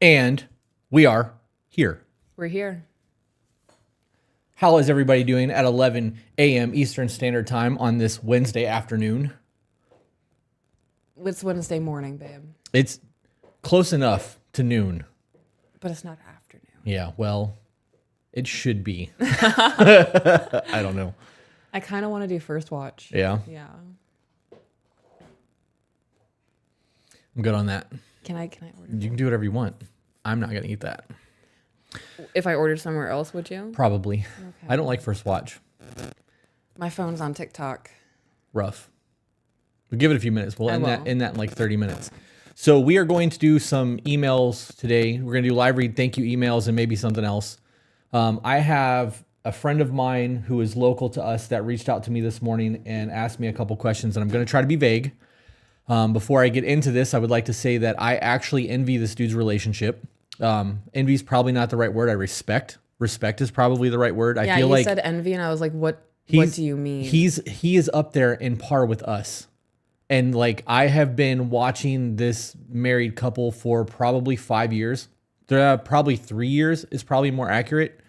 And we are here. We're here. How is everybody doing at 11 a.m. Eastern Standard Time on this Wednesday afternoon? It's Wednesday morning, babe. It's close enough to noon. But it's not afternoon. Yeah, well, it should be. I don't know. I kind of want to do first watch. Yeah, Yeah. I'm good on that. Can I order? You can do whatever you want. I'm not going to eat that. If I ordered somewhere else, would you? Probably. Okay. I don't like first watch. My phone's on TikTok. Rough. We'll give it a few minutes. We'll end will. that in like 30 minutes. So we are going to do some emails today. We're going to do live read thank you emails and maybe something else. I have a friend of mine who is local to us that reached out to me this morning and asked me a couple questions, and I'm going to try to be vague. Before I get into this, I would like to say that I actually envy this dude's relationship. Envy is probably not the right word. I respect. Respect is probably the right word. Yeah, I feel you like said envy, and I was like, what do you mean? He is up there in par with us. And like, I have been watching this married couple for probably 5 years. Probably 3 years is probably more accurate.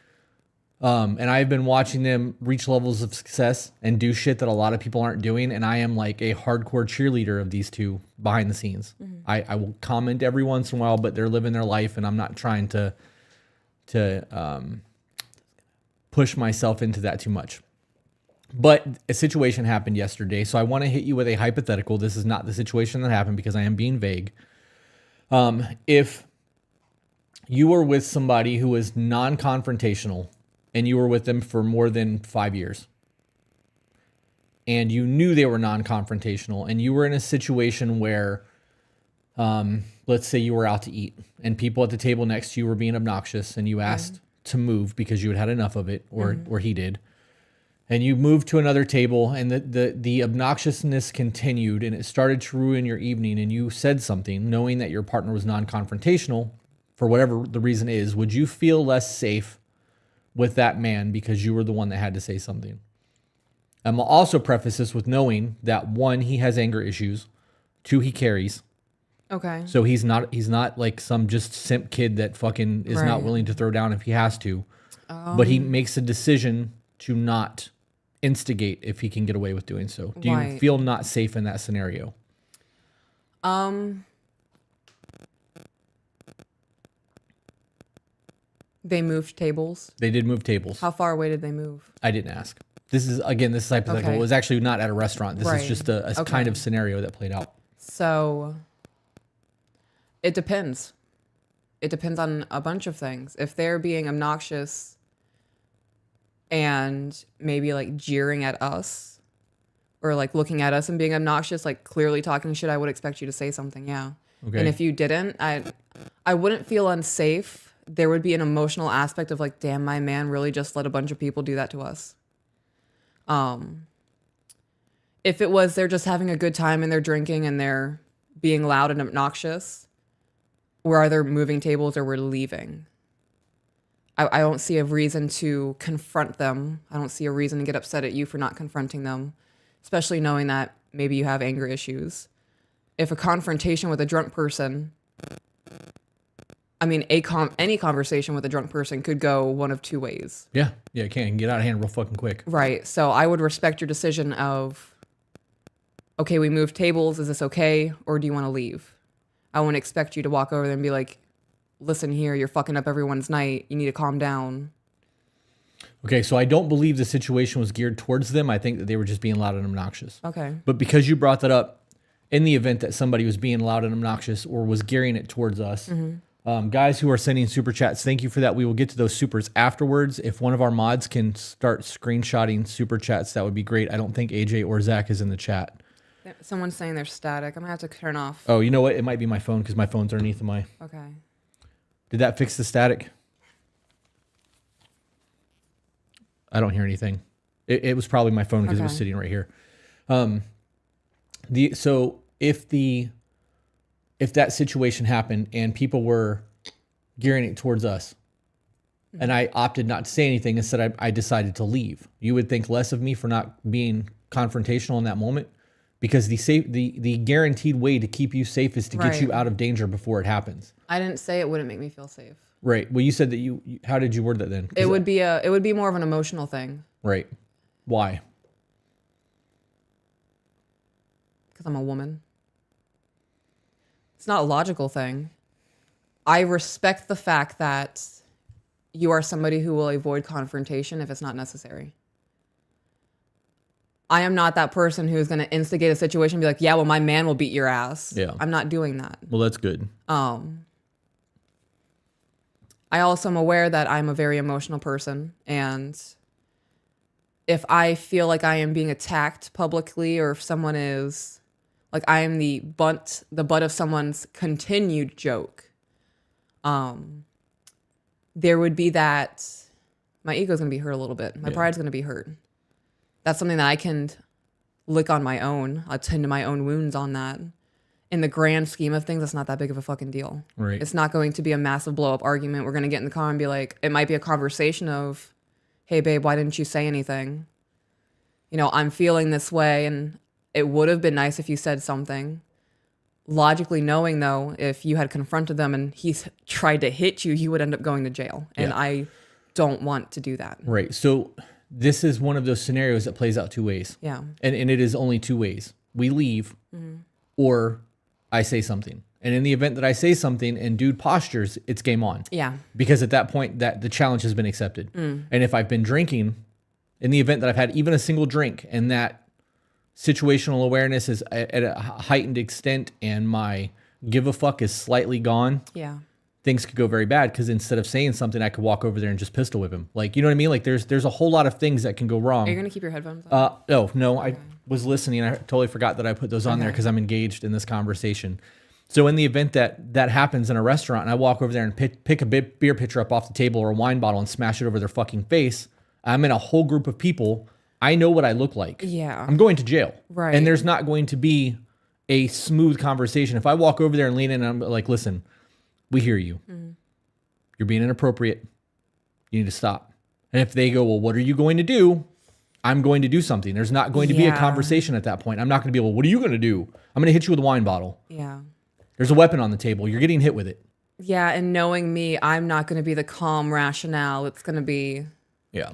And I've been watching them reach levels of success and do shit that a lot of people aren't doing. And I am like a hardcore cheerleader of these two behind the scenes. Mm-hmm. I will comment every once in a while, but they're living their life, and I'm not trying to push myself into that too much. But a situation happened yesterday, so I want to hit you with a hypothetical. This is not the situation that happened because I am being vague. If you were with somebody who is non-confrontational and you were with them for more than 5 years, and you knew they were non-confrontational, and you were in a situation where, let's say you were out to eat and people at the table next to you were being obnoxious, and you asked to move because you had had enough of it, or he did. And you moved to another table, and the obnoxiousness continued, and it started to ruin your evening, and you said something knowing that your partner was non-confrontational for whatever the reason is. Would you feel less safe with that man because you were the one that had to say something? I'll also preface this with knowing that 1, he has anger issues. 2, he carries. Okay. So he's not like some just simp kid that fucking is not willing to throw down if he has to. But he makes a decision to not instigate if he can get away with doing so. Do you feel not safe in that scenario? They moved tables. They did move tables. How far away did they move? I didn't ask. This is hypothetical. Okay. It was actually not at a restaurant. This is just a kind of scenario that played out. So it depends. It depends on a bunch of things. If they're being obnoxious and maybe like jeering at us or like looking at us and being obnoxious, like clearly talking shit, I would expect you to say something. Yeah. Okay. And if you didn't, I wouldn't feel unsafe. There would be an emotional aspect of like, damn, my man really just let a bunch of people do that to us. If it was, they're just having a good time and they're drinking and they're being loud and obnoxious, we're either moving tables or we're leaving. I don't see a reason to confront them. I don't see a reason to get upset at you for not confronting them, especially knowing that maybe you have anger issues. If a confrontation with a drunk person, I mean, any conversation with a drunk person could go one of 2 ways. Yeah, it can get out of hand real fucking quick. Right. So I would respect your decision of, okay, we moved tables. Is this okay? Or do you want to leave? I wouldn't expect you to walk over there and be like, listen here, you're fucking up everyone's night. You need to calm down. Okay, so I don't believe the situation was geared towards them. I think that they were just being loud and obnoxious. Okay. But because you brought that up, in the event that somebody was being loud and obnoxious or was gearing it towards us, guys who are sending super chats, thank you for that. We will get to those supers afterwards. If one of our mods can start screenshotting super chats, that would be great. I don't think AJ or Zach is in the chat. Someone's saying there's static. I'm going to have to turn off. Oh, you know what? It might be my phone because my phone's underneath my... Okay. Did that fix the static? I don't hear anything. It was probably my phone because it was sitting right here. So if that situation happened and people were gearing it towards us, and I opted not to say anything, instead I decided to leave, you would think less of me for not being confrontational in that moment. because the guaranteed way to keep you safe is to get you Right. out of danger before it happens. I didn't say it wouldn't make me feel safe. Right. Well, you said that how did you word that then? 'Cause It would be more of an emotional thing right. Why? because I'm a woman. It's not a logical thing. I respect the fact that you are somebody who will avoid confrontation if it's not necessary. I am not that person who's going to instigate a situation and be like, yeah, well, my man will beat your ass. Yeah. I'm not doing that. Well, that's good. I also am aware that I'm a very emotional person, and if I feel like I am being attacked publicly, or if someone is like I am the butt of someone's continued joke, there would be that my ego's gonna be hurt a little bit. My pride's gonna be hurt. That's something that I can lick on my own. I'll tend to my own wounds on that. In the grand scheme of things, it's not that big of a fucking deal. Right. It's not going to be a massive blow up argument. We're going to get in the car and be like, it might be a conversation of, hey, babe, why didn't you say anything? You know, I'm feeling this way, and it would have been nice if you said something. Logically knowing, though, if you had confronted them and he's tried to hit you, you would end up going to jail. And I don't want to do that. Right. So this is one of those scenarios that plays out two ways. Yeah. And it is only two ways. We leave or I say something. And in the event that I say something and dude postures, it's game on. Yeah. Because at that point that the challenge has been accepted. And if I've been drinking, in the event that I've had even a single drink and that situational awareness is at a heightened extent and my give a fuck is slightly gone, Yeah. things could go very bad because instead of saying something, I could walk over there and just pistol whip him. Like, you know what I mean? Like there's a whole lot of things that can go wrong. Are you going to keep your headphones on? No, I was listening. I totally forgot that I put those on there because I'm engaged in this conversation. So in the event that that happens in a restaurant and I walk over there and pick a beer pitcher up off the table or a wine bottle and smash it over their fucking face, I'm in a whole group of people. I know what I look like. Yeah. I'm going to jail. Right. And there's not going to be a smooth conversation. If I walk over there and lean in and I'm like, listen, we hear you. You're being inappropriate. You need to stop. And if they go, well, what are you going to do? I'm going to do something. There's not going to be a conversation at that point. I'm not going to be able, what are you going to do? I'm going to hit you with a wine bottle. Yeah. There's a weapon on the table. You're getting hit with it. Yeah, and knowing me, I'm not going to be the calm rationale. It's going to be Yeah.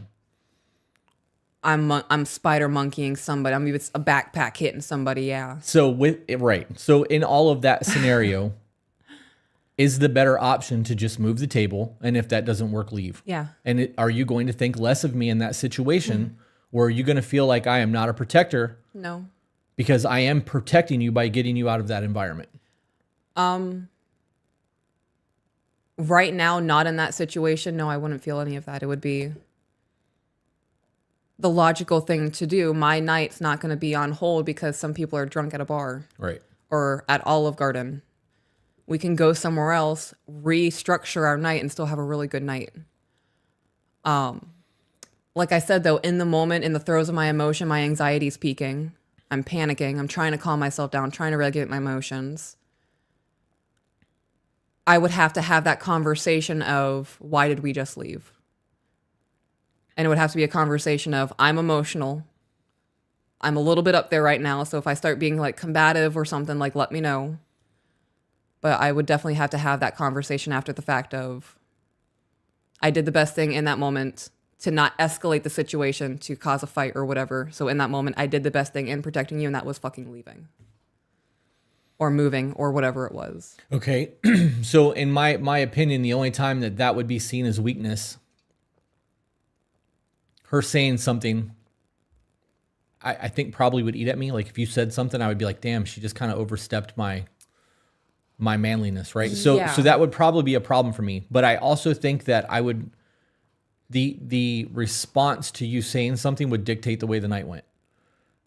I'm spider monkeying somebody. I'm even a backpack hitting somebody. Yeah. So So in all of that scenario, is the better option to just move the table? And if that doesn't work, leave. Yeah. And are you going to think less of me in that situation? Or are you going to feel like I am not a protector No. because I am protecting you by getting you out of that environment? Right now, not in that situation. No, I wouldn't feel any of that. It would be the logical thing to do. My night's not going to be on hold because some people are drunk at a bar Right. or at Olive Garden. We can go somewhere else, restructure our night, and still have a really good night. Like I said, though, in the moment, in the throes of my emotion, my anxiety's peaking. I'm panicking. I'm trying to calm myself down, trying to regulate my emotions. I would have to have that conversation of, why did we just leave? And it would have to be a conversation of, I'm emotional. I'm a little bit up there right now. So if I start being like combative or something, like, let me know. But I would definitely have to have that conversation after the fact of, I did the best thing in that moment to not escalate the situation to cause a fight or whatever. So in that moment, I did the best thing in protecting you, and that was fucking leaving. Or moving, or whatever it was. Okay. So in my opinion, the only time that would be seen as weakness, her saying something, I think probably would eat at me. Like if you said something, I would be like, damn, she just kind of overstepped my manliness, right? So that would probably be a problem for me. But I also think that I would, the response to you saying something would dictate the way the night went.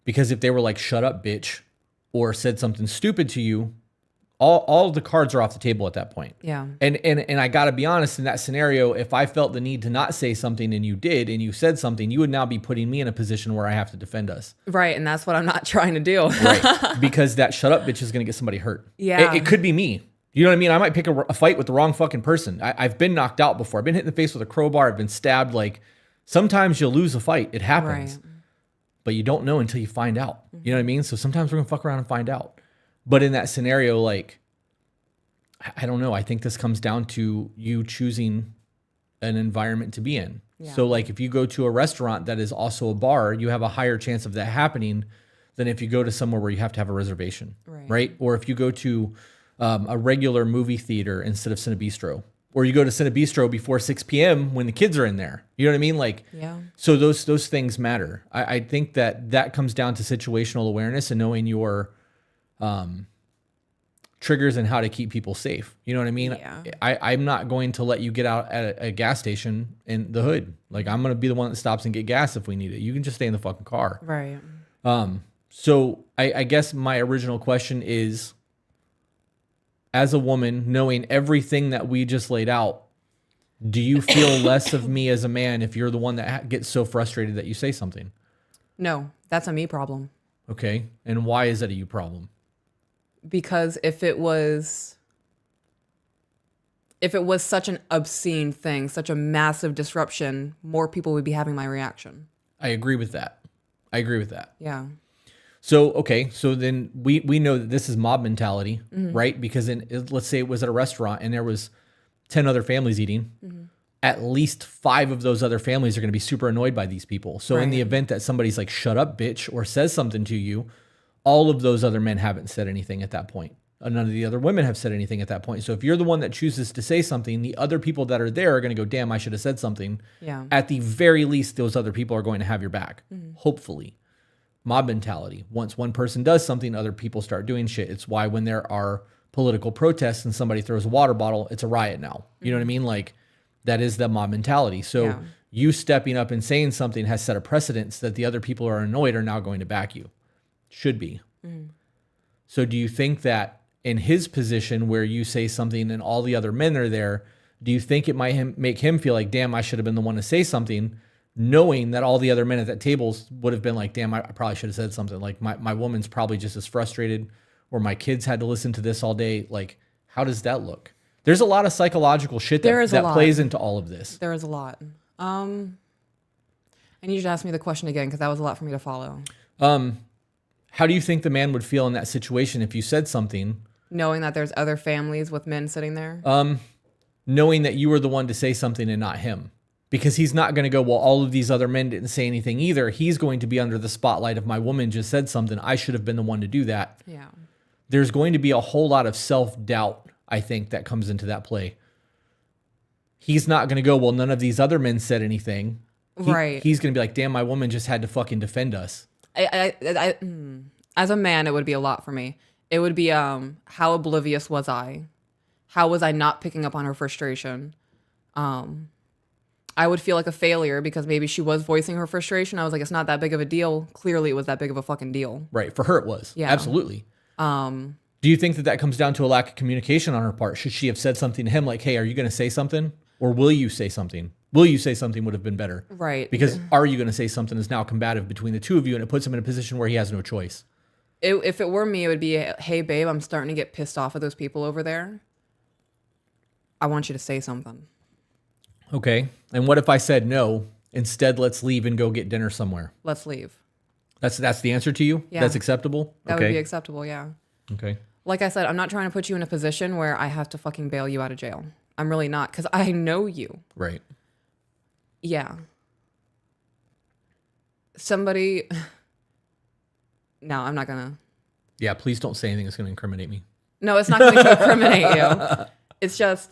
Because if they were like, shut up, bitch, or said something stupid to you, all the cards are off the table at that point. Yeah. And I gotta be honest, in that scenario, if I felt the need to not say something and you did, and you said something, you would now be putting me in a position where I have to defend us. Right, and that's what I'm not trying to do. Right. Because that shut up bitch is gonna get somebody hurt. Yeah. It could be me. You know what I mean? I might pick a fight with the wrong fucking person. I've been knocked out before. I've been hit in the face with a crowbar. I've been stabbed. Like, sometimes you'll lose a fight. It happens. Right. but you don't know until you find out. You know what I mean? So sometimes we're gonna fuck around and find out. But in that scenario, like, I don't know. I think this comes down to you choosing an environment to be in. Yeah. So like if you go to a restaurant that is also a bar, you have a higher chance of that happening than if you go to somewhere where you have to have a reservation, right? Or if you go to a regular movie theater instead of Cinebistro, or you go to Cinebistro before 6 p.m. when the kids are in there. You know what I mean? Like, so those things matter. I think that comes down to situational awareness and knowing your triggers and how to keep people safe. You know what I mean? Yeah. I'm not going to let you get out at a gas station in the hood. Like, I'm going to be the one that stops and get gas if we need it. You can just stay in the fucking car. Right. So I guess my original question is, as a woman, knowing everything that we just laid out, do you feel less of me as a man if you're the one that gets so frustrated that you say something? No, that's a me problem. Okay. And why is that a you problem? Because if it was such an obscene thing, such a massive disruption, more people would be having my reaction. I agree with that. Yeah. So, okay. So then we know that this is mob mentality, right? Because let's say it was at a restaurant and there was 10 other families eating. At least 5 of those other families are going to be super annoyed by these people. So in the event that somebody's like, shut up, bitch, or says something to you, all of those other men haven't said anything at that point. None of the other women have said anything at that point. So if you're the one that chooses to say something, the other people that are there are going to go, damn, I should have said something. Yeah. At the very least, those other people are going to have your back. Hopefully. Mob mentality. Once one person does something, other people start doing shit. It's why when there are political protests and somebody throws a water bottle, it's a riot now. You know what I mean? Like, that is the mob mentality. So you stepping up and saying something has set a precedence that the other people who are annoyed are now going to back you. Should be. So do you think that in his position where you say something and all the other men are there, do you think it might make him feel like, damn, I should have been the one to say something, knowing that all the other men at that table would have been like, damn, I probably should have said something. Like my woman's probably just as frustrated, or my kids had to listen to this all day. Like, how does that look? There's a lot of psychological shit that plays into all of this. There is a lot. I need you to ask me the question again, because that was a lot for me to follow. How do you think the man would feel in that situation if you said something? Knowing that there's other families with men sitting there? Knowing that you were the one to say something and not him. Because he's not going to go, well, all of these other men didn't say anything either. He's going to be under the spotlight of my woman just said something. I should have been the one to do that. Yeah. There's going to be a whole lot of self-doubt, I think, that comes into that play. He's not going to go, well, none of these other men said anything. Right. He's going to be like, damn, my woman just had to fucking defend us. As a man, it would be a lot for me. It would be, how oblivious was I? How was I not picking up on her frustration? I would feel like a failure because maybe she was voicing her frustration. I was like, it's not that big of a deal. Clearly, it was that big of a fucking deal. Right. For her, it was. Yeah. Absolutely. Do you think that comes down to a lack of communication on her part? Should she have said something to him like, hey, are you going to say something? Or will you say something? Will you say something would have been better? Right. Because are you going to say something is now combative between the two of you, and it puts him in a position where he has no choice. If it were me, it would be, hey, babe, I'm starting to get pissed off at those people over there. I want you to say something. Okay. And what if I said no? Instead, let's leave and go get dinner somewhere. Let's leave. That's the answer to you? Yeah. That's acceptable? That would be acceptable, yeah. Okay. Like I said, I'm not trying to put you in a position where I have to fucking bail you out of jail. I'm really not, because I know you. Right. Yeah. Somebody... No, I'm not going to... Yeah, please don't say anything that's going to incriminate me. No, it's not going to incriminate you. It's just...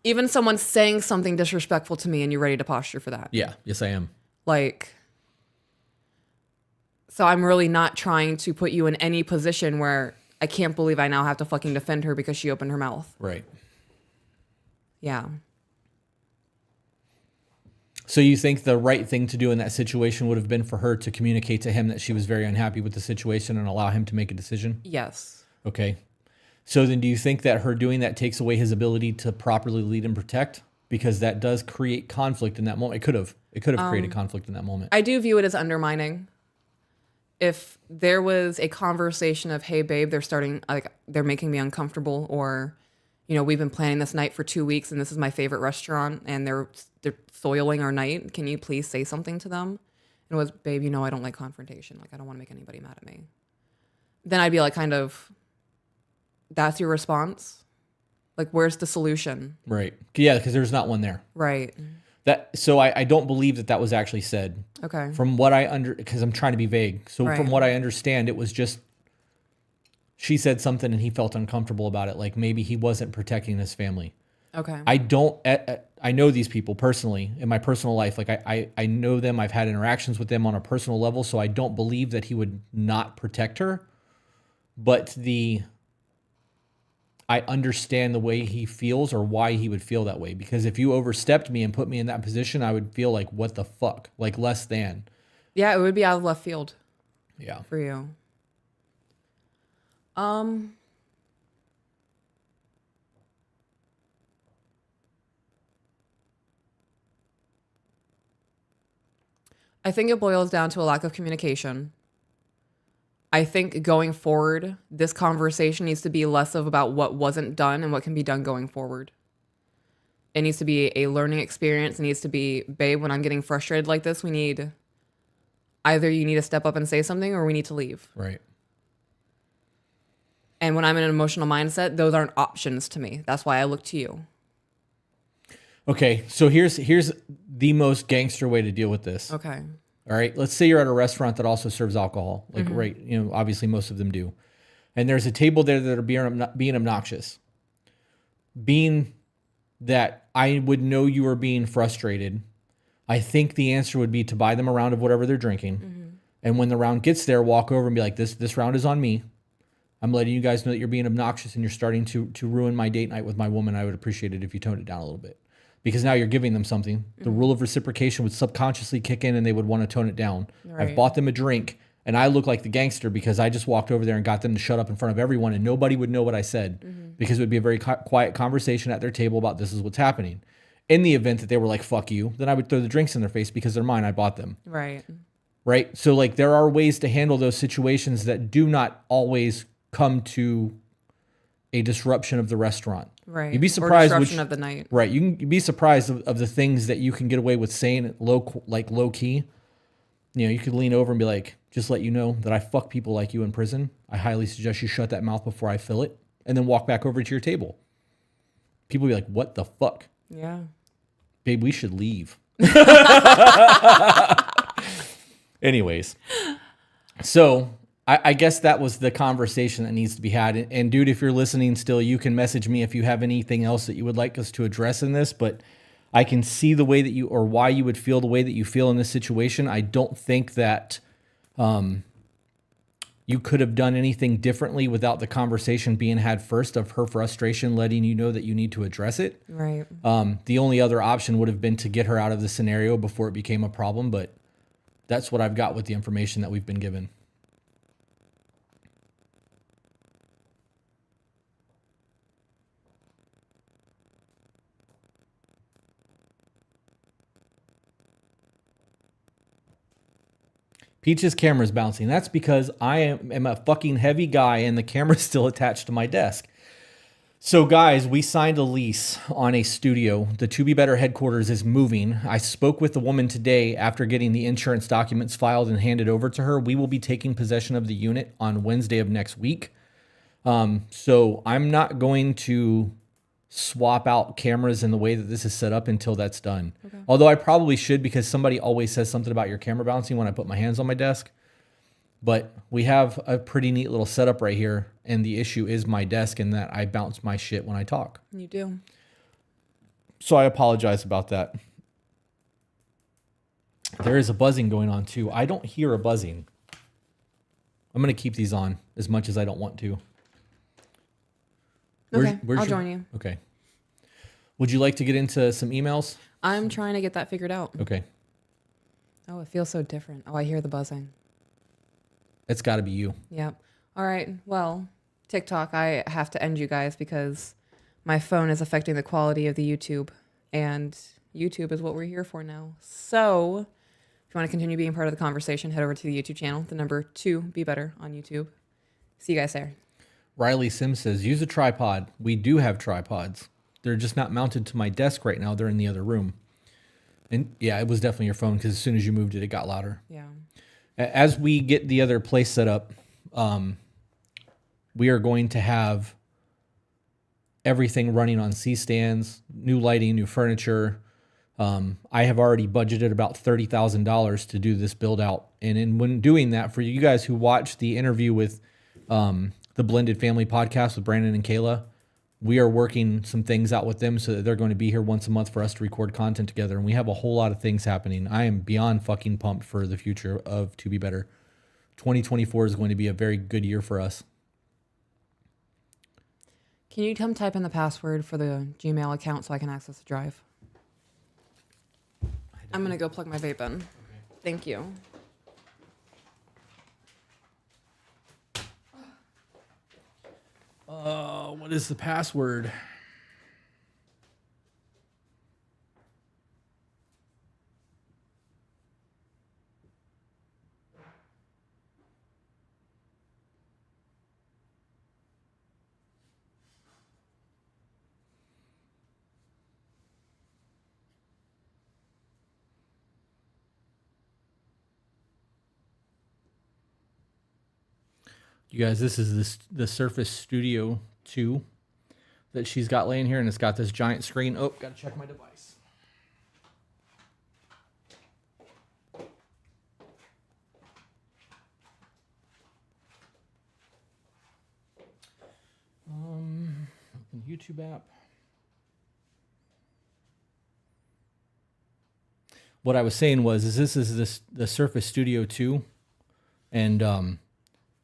Even someone saying something disrespectful to me and you're ready to posture for that. Yeah. Yes, I am. Like... So I'm really not trying to put you in any position where I can't believe I now have to fucking defend her because she opened her mouth. Right. Yeah. So you think the right thing to do in that situation would have been for her to communicate to him that she was very unhappy with the situation and allow him to make a decision? Yes. Okay. So then do you think that her doing that takes away his ability to properly lead and protect? Because that does create conflict in that moment. It could have created conflict in that moment. I do view it as undermining. If there was a conversation of, hey, babe, they're making me uncomfortable, or, you know, we've been planning this night for 2 weeks and this is my favorite restaurant and they're soiling our night. Can you please say something to them? and it was, babe, I don't like confrontation. Like, I don't want to make anybody mad at me. Then I'd be like, kind of, that's your response? Like, where's the solution? Right. Yeah, because there's not one there. Right. So I don't believe that was actually said. Okay. From what because I'm trying to be vague. So from what I understand, it was just, she said something and he felt uncomfortable about it. Like maybe he wasn't protecting his family. Okay. I know these people personally in my personal life. Like I know them. I've had interactions with them on a personal level. So I don't believe that he would not protect her. But I understand the way he feels or why he would feel that way. Because if you overstepped me and put me in that position, I would feel like, what the fuck? Like less than. Yeah, it would be out of left field. Yeah. For you. I think it boils down to a lack of communication. I think going forward, this conversation needs to be less of about what wasn't done and what can be done going forward. It needs to be a learning experience. It needs to be, babe, when I'm getting frustrated like this, either you need to step up and say something or we need to leave. Right. And when I'm in an emotional mindset, those aren't options to me. That's why I look to you. Okay, so here's the most gangster way to deal with this. Okay. All right, let's say you're at a restaurant that also serves alcohol. Like, right, obviously most of them do. And there's a table there that are being obnoxious. Being that I would know you are being frustrated, I think the answer would be to buy them a round of whatever they're drinking. And when the round gets there, walk over and be like, this round is on me. I'm letting you guys know that you're being obnoxious and you're starting to ruin my date night with my woman. I would appreciate it if you toned it down a little bit. Because now you're giving them something. The rule of reciprocation would subconsciously kick in and they would want to tone it down. Right. I've bought them a drink and I look like the gangster because I just walked over there and got them to shut up in front of everyone and nobody would know what I said because it would be a very quiet conversation at their table about this is what's happening. In the event that they were like, fuck you, then I would throw the drinks in their face because they're mine. I bought them. Right. Right. So like there are ways to handle those situations that do not always come to a disruption of the restaurant. Right. You'd be surprised. Or disruption of the night. Right. You'd be surprised of the things that you can get away with saying low key. You could lean over and be like, just let you know that I fuck people like you in prison. I highly suggest you shut that mouth before I fill it and then walk back over to your table. People be like, what the fuck? Yeah. Babe, we should leave. Anyways. So I guess that was the conversation that needs to be had. And dude, if you're listening still, you can message me if you have anything else that you would like us to address in this, but I can see the way that or why you would feel the way that you feel in this situation. I don't think that you could have done anything differently without the conversation being had first of her frustration, letting you know that you need to address it. Right. The only other option would have been to get her out of the scenario before it became a problem, but that's what I've got with the information that we've been given. Peach's camera's bouncing. That's because I am a fucking heavy guy and the camera's still attached to my desk. So guys, we signed a lease on a studio. The To Be Better headquarters is moving. I spoke with the woman today after getting the insurance documents filed and handed over to her. We will be taking possession of the unit on Wednesday of next week. So I'm not going to swap out cameras in the way that this is set up until that's done. Okay. Although I probably should because somebody always says something about your camera bouncing when I put my hands on my desk. But we have a pretty neat little setup right here. And the issue is my desk and that I bounce my shit when I talk. You do. So I apologize about that. There is a buzzing going on too. I don't hear a buzzing. I'm going to keep these on as much as I don't want to. Okay, I'll join you. Okay. Would you like to get into some emails? I'm trying to get that figured out. Okay. Oh, it feels so different. Oh, I hear the buzzing. It's got to be you. Yep. All right. Well, TikTok, I have to end you guys because my phone is affecting the quality of the YouTube. And YouTube is what we're here for now. So if you want to continue being part of the conversation, head over to the YouTube channel, the number 2 Be Better on YouTube. See you guys there. Riley Sims says, use a tripod. We do have tripods. They're just not mounted to my desk right now. They're in the other room. And yeah, it was definitely your phone because as soon as you moved it, it got louder. Yeah. As we get the other place set up, we are going to have everything running on C-stands, new lighting, new furniture. I have already budgeted about $30,000 to do this build out. And when doing that, for you guys who watched the interview with the Blended Family podcast with Brandon and Kayla, we are working some things out with them so that they're going to be here once a month for us to record content together. And we have a whole lot of things happening. I am beyond fucking pumped for the future of To Be Better. 2024 is going to be a very good year for us. Can you come type in the password for the Gmail account so I can access the drive? I'm going to go plug my vape in. Okay. Thank you. What is the password? You guys, this is the Surface Studio 2 that she's got laying here, and it's got this giant screen. Oh, got to check my device. Open the YouTube app. What I was saying was, this is the Surface Studio 2, and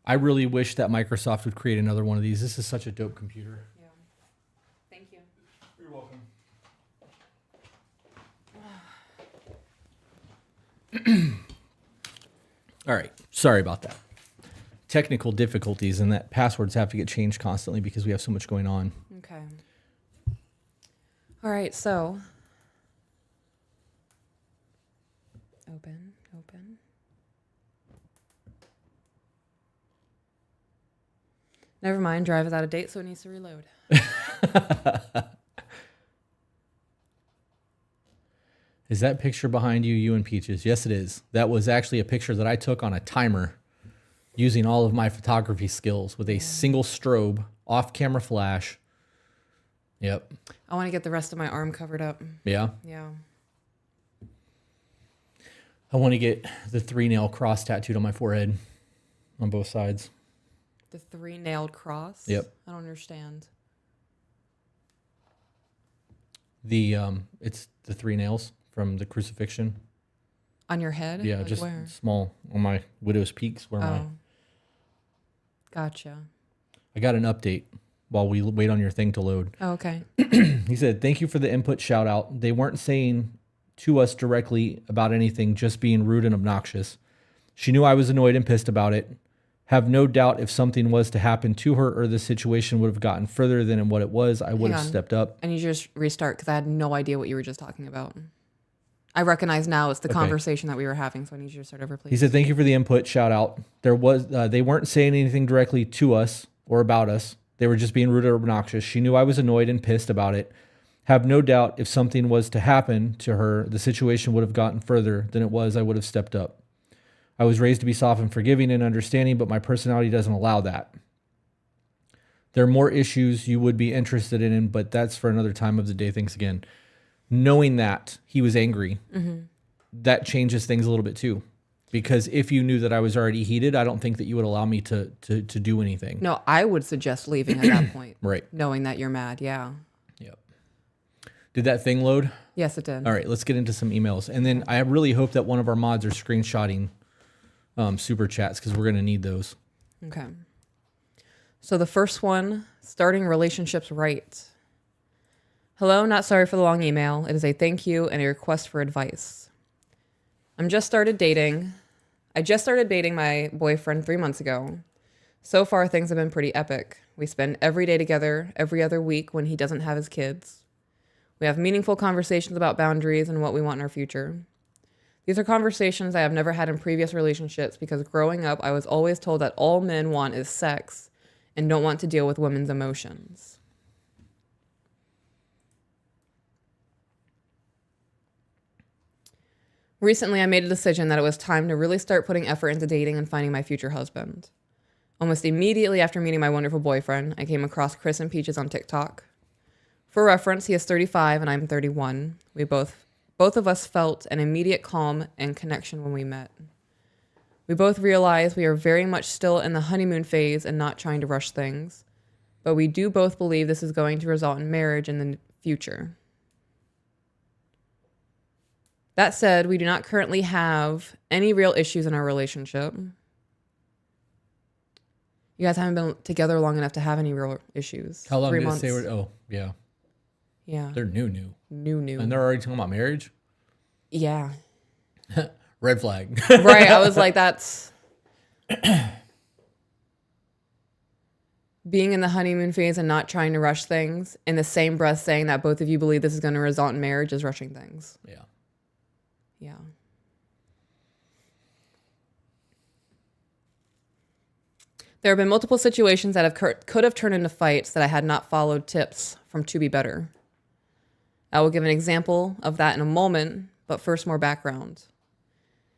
I really wish that Microsoft would create another one of these. This is such a dope computer. Yeah. Thank you. You're welcome. All right. Sorry about that. Technical difficulties, and that passwords have to get changed constantly because we have so much going on. Okay. All right, so open. Never mind, drive is out of date, so it needs to reload. Is that picture behind you, you and Peaches? Yes, it is. That was actually a picture that I took on a timer using all of my photography skills with a single strobe, off-camera flash. Yep. I want to get the rest of my arm covered up. Yeah? Yeah. I want to get the 3-nail cross tattooed on my forehead on both sides. The 3-nailed cross? Yep. I don't understand. It's the 3 nails from the crucifixion. On your head? Yeah, like just where? small on my widow's peaks where my... Gotcha. I got an update while we wait on your thing to load. Oh, okay. He said, thank you for the input shout out. They weren't saying to us directly about anything, just being rude and obnoxious. She knew I was annoyed and pissed about it. Have no doubt if something was to happen to her or the situation would have gotten further than what it was, I would have stepped up. I need you to just restart because I had no idea what you were just talking about. I recognize now it's the conversation that we were having, so I need you to start over, please. He said, thank you for the input, shout out. They weren't saying anything directly to us or about us. They were just being rude or obnoxious. She knew I was annoyed and pissed about it. Have no doubt if something was to happen to her, the situation would have gotten further than it was, I would have stepped up. I was raised to be soft and forgiving and understanding, but my personality doesn't allow that. There are more issues you would be interested in, but that's for another time of the day. Thanks again. Knowing that he was angry, that changes things a little bit too. Because if you knew that I was already heated, I don't think that you would allow me to do anything. No, I would suggest leaving at that point. Right. Knowing that you're mad, yeah. Yep. Did that thing load? Yes, it did. All right, let's get into some emails. And then I really hope that one of our mods are screenshotting super chats because we're going to need those. Okay. So the first one, starting relationships right. Hello, not sorry for the long email. It is a thank you and a request for advice. I just started dating my boyfriend 3 months ago. So far, things have been pretty epic. We spend every day together, every other week when he doesn't have his kids. We have meaningful conversations about boundaries and what we want in our future. These are conversations I have never had in previous relationships because growing up, I was always told that all men want is sex and don't want to deal with women's emotions. Recently, I made a decision that it was time to really start putting effort into dating and finding my future husband. Almost immediately after meeting my wonderful boyfriend, I came across Chris and Peaches on TikTok. For reference, he is 35 and I'm 31. We both of us felt an immediate calm and connection when we met. We both realized we are very much still in the honeymoon phase and not trying to rush things, but we do both believe this is going to result in marriage in the future. That said, we do not currently have any real issues in our relationship. You guys haven't been together long enough to have any real issues. How long 3 did months. it say? Oh, yeah. Yeah. They're new. New. And they're already talking about marriage? Yeah. Red flag. Right. I was like, that's being in the honeymoon phase and not trying to rush things in the same breath saying that both of you believe this is going to result in marriage is rushing things. Yeah. Yeah. There have been multiple situations that could have turned into fights that I had not followed tips from To Be Better. I will give an example of that in a moment, but first more background.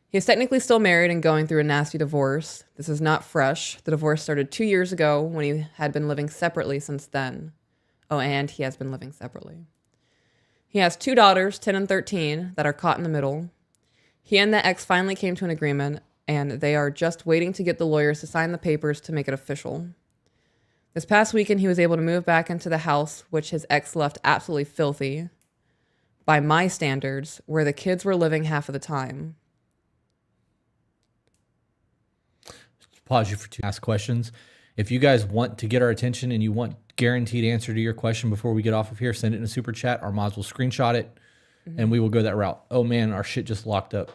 He is technically still married and going through a nasty divorce. This is not fresh. The divorce started 2 years ago when he had been living separately since then. Oh, and he has been living separately. He has 2 daughters, 10 and 13, that are caught in the middle. He and the ex finally came to an agreement, and they are just waiting to get the lawyers to sign the papers to make it official. This past weekend, he was able to move back into the house, which his ex left absolutely filthy, by my standards, where the kids were living half of the time. Pause you for 2 ask questions. If you guys want to get our attention and you want guaranteed answer to your question before we get off of here, send it in a super chat. Our mods will screenshot it, and we will go that route. Oh, man, our shit just locked up.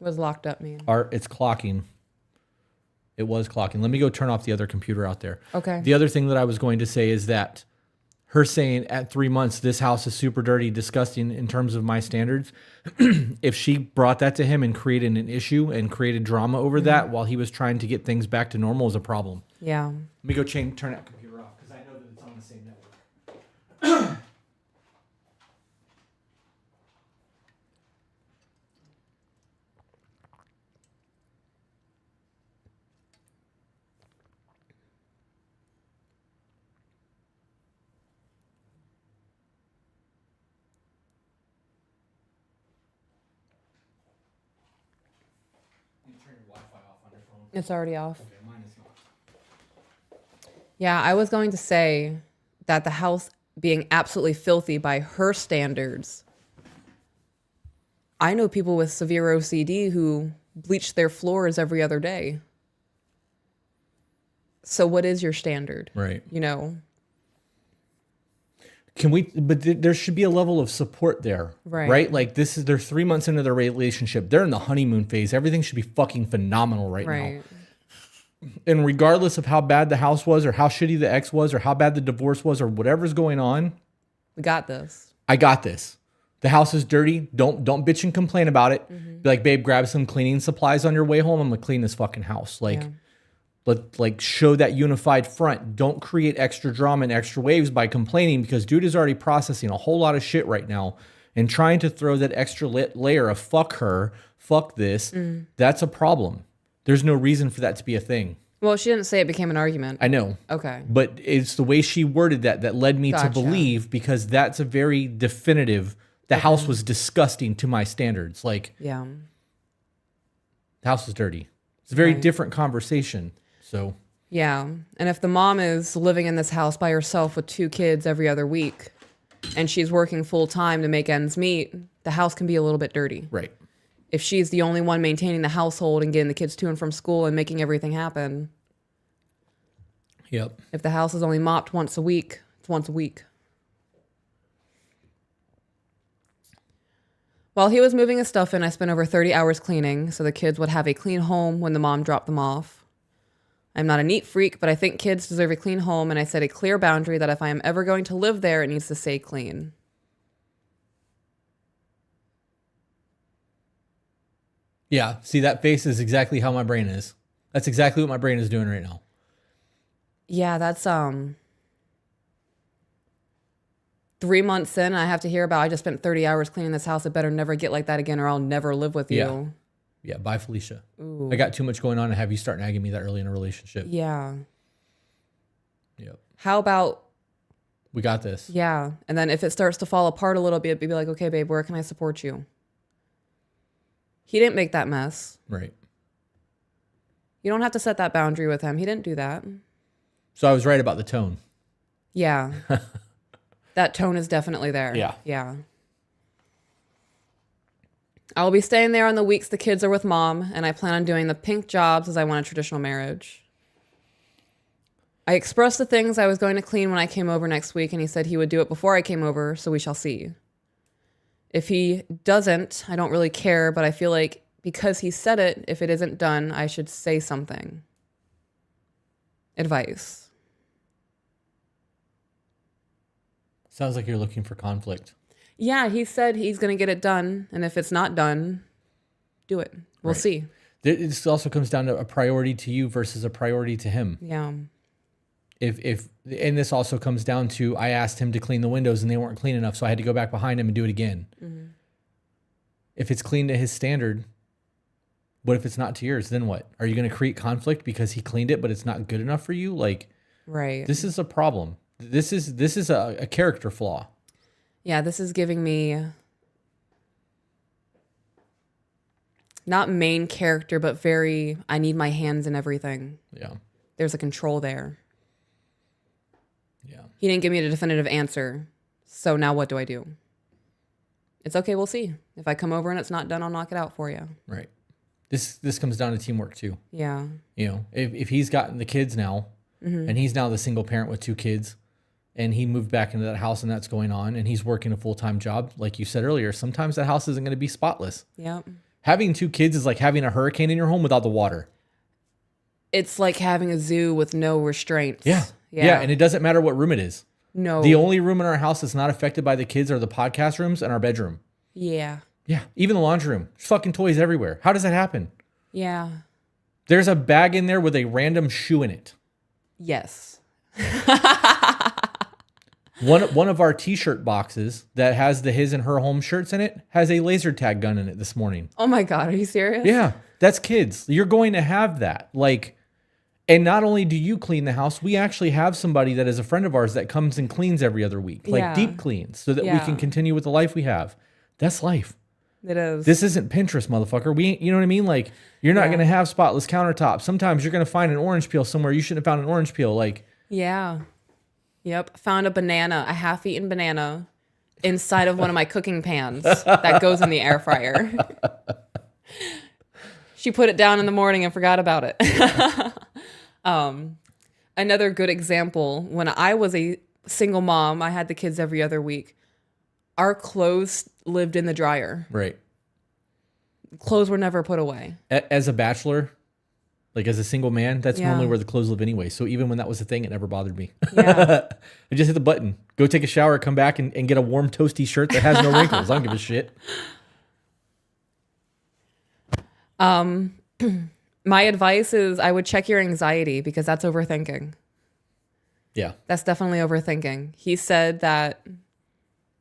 Was locked up, man. It's clocking. It was clocking. Let me go turn off the other computer out there. Okay. The other thing that I was going to say is that her saying at 3 months, this house is super dirty, disgusting in terms of my standards. If she brought that to him and created an issue and created drama over that while he was trying to get things back to normal is a problem. Yeah. Let me go turn that computer off because I know that it's on the same network. Turn your Wi-Fi off on your phone. It's already off. Okay, mine is not. Yeah, I was going to say that the house being absolutely filthy by her standards. I know people with severe OCD who bleach their floors every other day. So what is your standard? Right. You know? But there should be a level of support there. Right. Like they're 3 months into their relationship. They're in the honeymoon phase. Everything should be fucking phenomenal right now. And regardless of how bad the house was or how shitty the ex was or how bad the divorce was or whatever's going on, We got this. I got this. The house is dirty. Don't bitch and complain about it. Be like, babe, grab some cleaning supplies on your way home. I'm gonna clean this fucking house. Like show that unified front. Don't create extra drama and extra waves by complaining because dude is already processing a whole lot of shit right now and trying to throw that extra layer of fuck her, fuck this. That's a problem. There's no reason for that to be a thing. Well, she didn't say it became an argument. I know. Okay. But it's the way she worded that led me to Gotcha. believe, because that's a very definitive, the house was disgusting to my standards. Like, Yeah. the house is dirty. It's a very Right. different conversation. So, Yeah. And if the mom is living in this house by herself with 2 kids every other week and she's working full time to make ends meet, the house can be a little bit dirty. right. If she's the only one maintaining the household and getting the kids to and from school and making everything happen, Yep. if the house is only mopped once a week, it's once a week. While he was moving his stuff in, I spent over 30 hours cleaning so the kids would have a clean home when the mom dropped them off. I'm not a neat freak, but I think kids deserve a clean home, and I set a clear boundary that if I am ever going to live there, it needs to stay clean. Yeah. See, that face is exactly how my brain is. That's exactly what my brain is doing right now. Yeah, that's 3 months in, I have to hear about, I just spent 30 hours cleaning this house. It better never get like that again or I'll never live with you. Yeah. Bye, Felicia. Ooh. I got too much going on and have you start nagging me that early in a relationship. Yeah. Yep. How about, we got this. yeah. And then if it starts to fall apart a little bit, be like, okay, babe, where can I support you? He didn't make that mess. Right. You don't have to set that boundary with him. He didn't do that. So I was right about the tone. Yeah. That tone is definitely there. Yeah. Yeah. I'll be staying there on the weeks the kids are with mom, and I plan on doing the pink jobs as I want a traditional marriage. I expressed the things I was going to clean when I came over next week, and he said he would do it before I came over, so we shall see. If he doesn't, I don't really care, but I feel like because he said it, if it isn't done, I should say something. Advice. Sounds like you're looking for conflict. Yeah, he said he's going to get it done, and if it's not done, do it. We'll Right. see. This also comes down to a priority to you versus a priority to him. Yeah. And this also comes down to, I asked him to clean the windows and they weren't clean enough, so I had to go back behind him and do it again. Mm-hmm. If it's clean to his standard, what if it's not to yours? Then what? Are you going to create conflict because he cleaned it, but it's not good enough for you? Like, right. This is a problem. This is a character flaw. Yeah, this is giving me not main character, but very, I need my hands in everything. Yeah. There's a control there. Yeah. He didn't give me a definitive answer. So now what do I do? It's okay, we'll see. If I come over and it's not done, I'll knock it out for you. Right. This comes down to teamwork too. Yeah. You know, if he's gotten the kids now, and he's now the single parent with 2 kids, and he moved back into that house and that's going on, and he's working a full-time job, like you said earlier, sometimes that house isn't going to be spotless. Yep. Having 2 kids is like having a hurricane in your home without the water. It's like having a zoo with no restraints. Yeah. Yeah, and it doesn't matter what room it is. No. The only room in our house that's not affected by the kids are the podcast rooms and our bedroom. Yeah. Yeah, even the laundry room. There's fucking toys everywhere. How does that happen? Yeah. There's a bag in there with a random shoe in it. Yes. One of our t-shirt boxes that has the his and her home shirts in it has a laser tag gun in it this morning. Oh my God, are you serious? Yeah, that's kids. You're going to have that. Like, and not only do you clean the house, we actually have somebody that is a friend of ours that comes and cleans every other week, like deep cleans, so that we can continue with the life we have. That's life. It is. This isn't Pinterest, motherfucker. You know what I mean? Like, you're not going to have spotless countertops. Sometimes you're going to find an orange peel somewhere you shouldn't have found an orange peel. Like, yeah. Yep. Found a banana, a half-eaten banana inside of one of my cooking pans that goes in the air fryer. She put it down in the morning and forgot about it. Another good example, when I was a single mom, I had the kids every other week. Our clothes lived in the dryer. right. Clothes were never put away. As a bachelor, like as a single man, that's normally where the clothes live anyway. So even when that was a thing, it never bothered me. Yeah. I just hit the button, go take a shower, come back and get a warm toasty shirt that has no wrinkles. I don't give a shit. My advice is I would check your anxiety because that's overthinking. Yeah. That's definitely overthinking. He said that,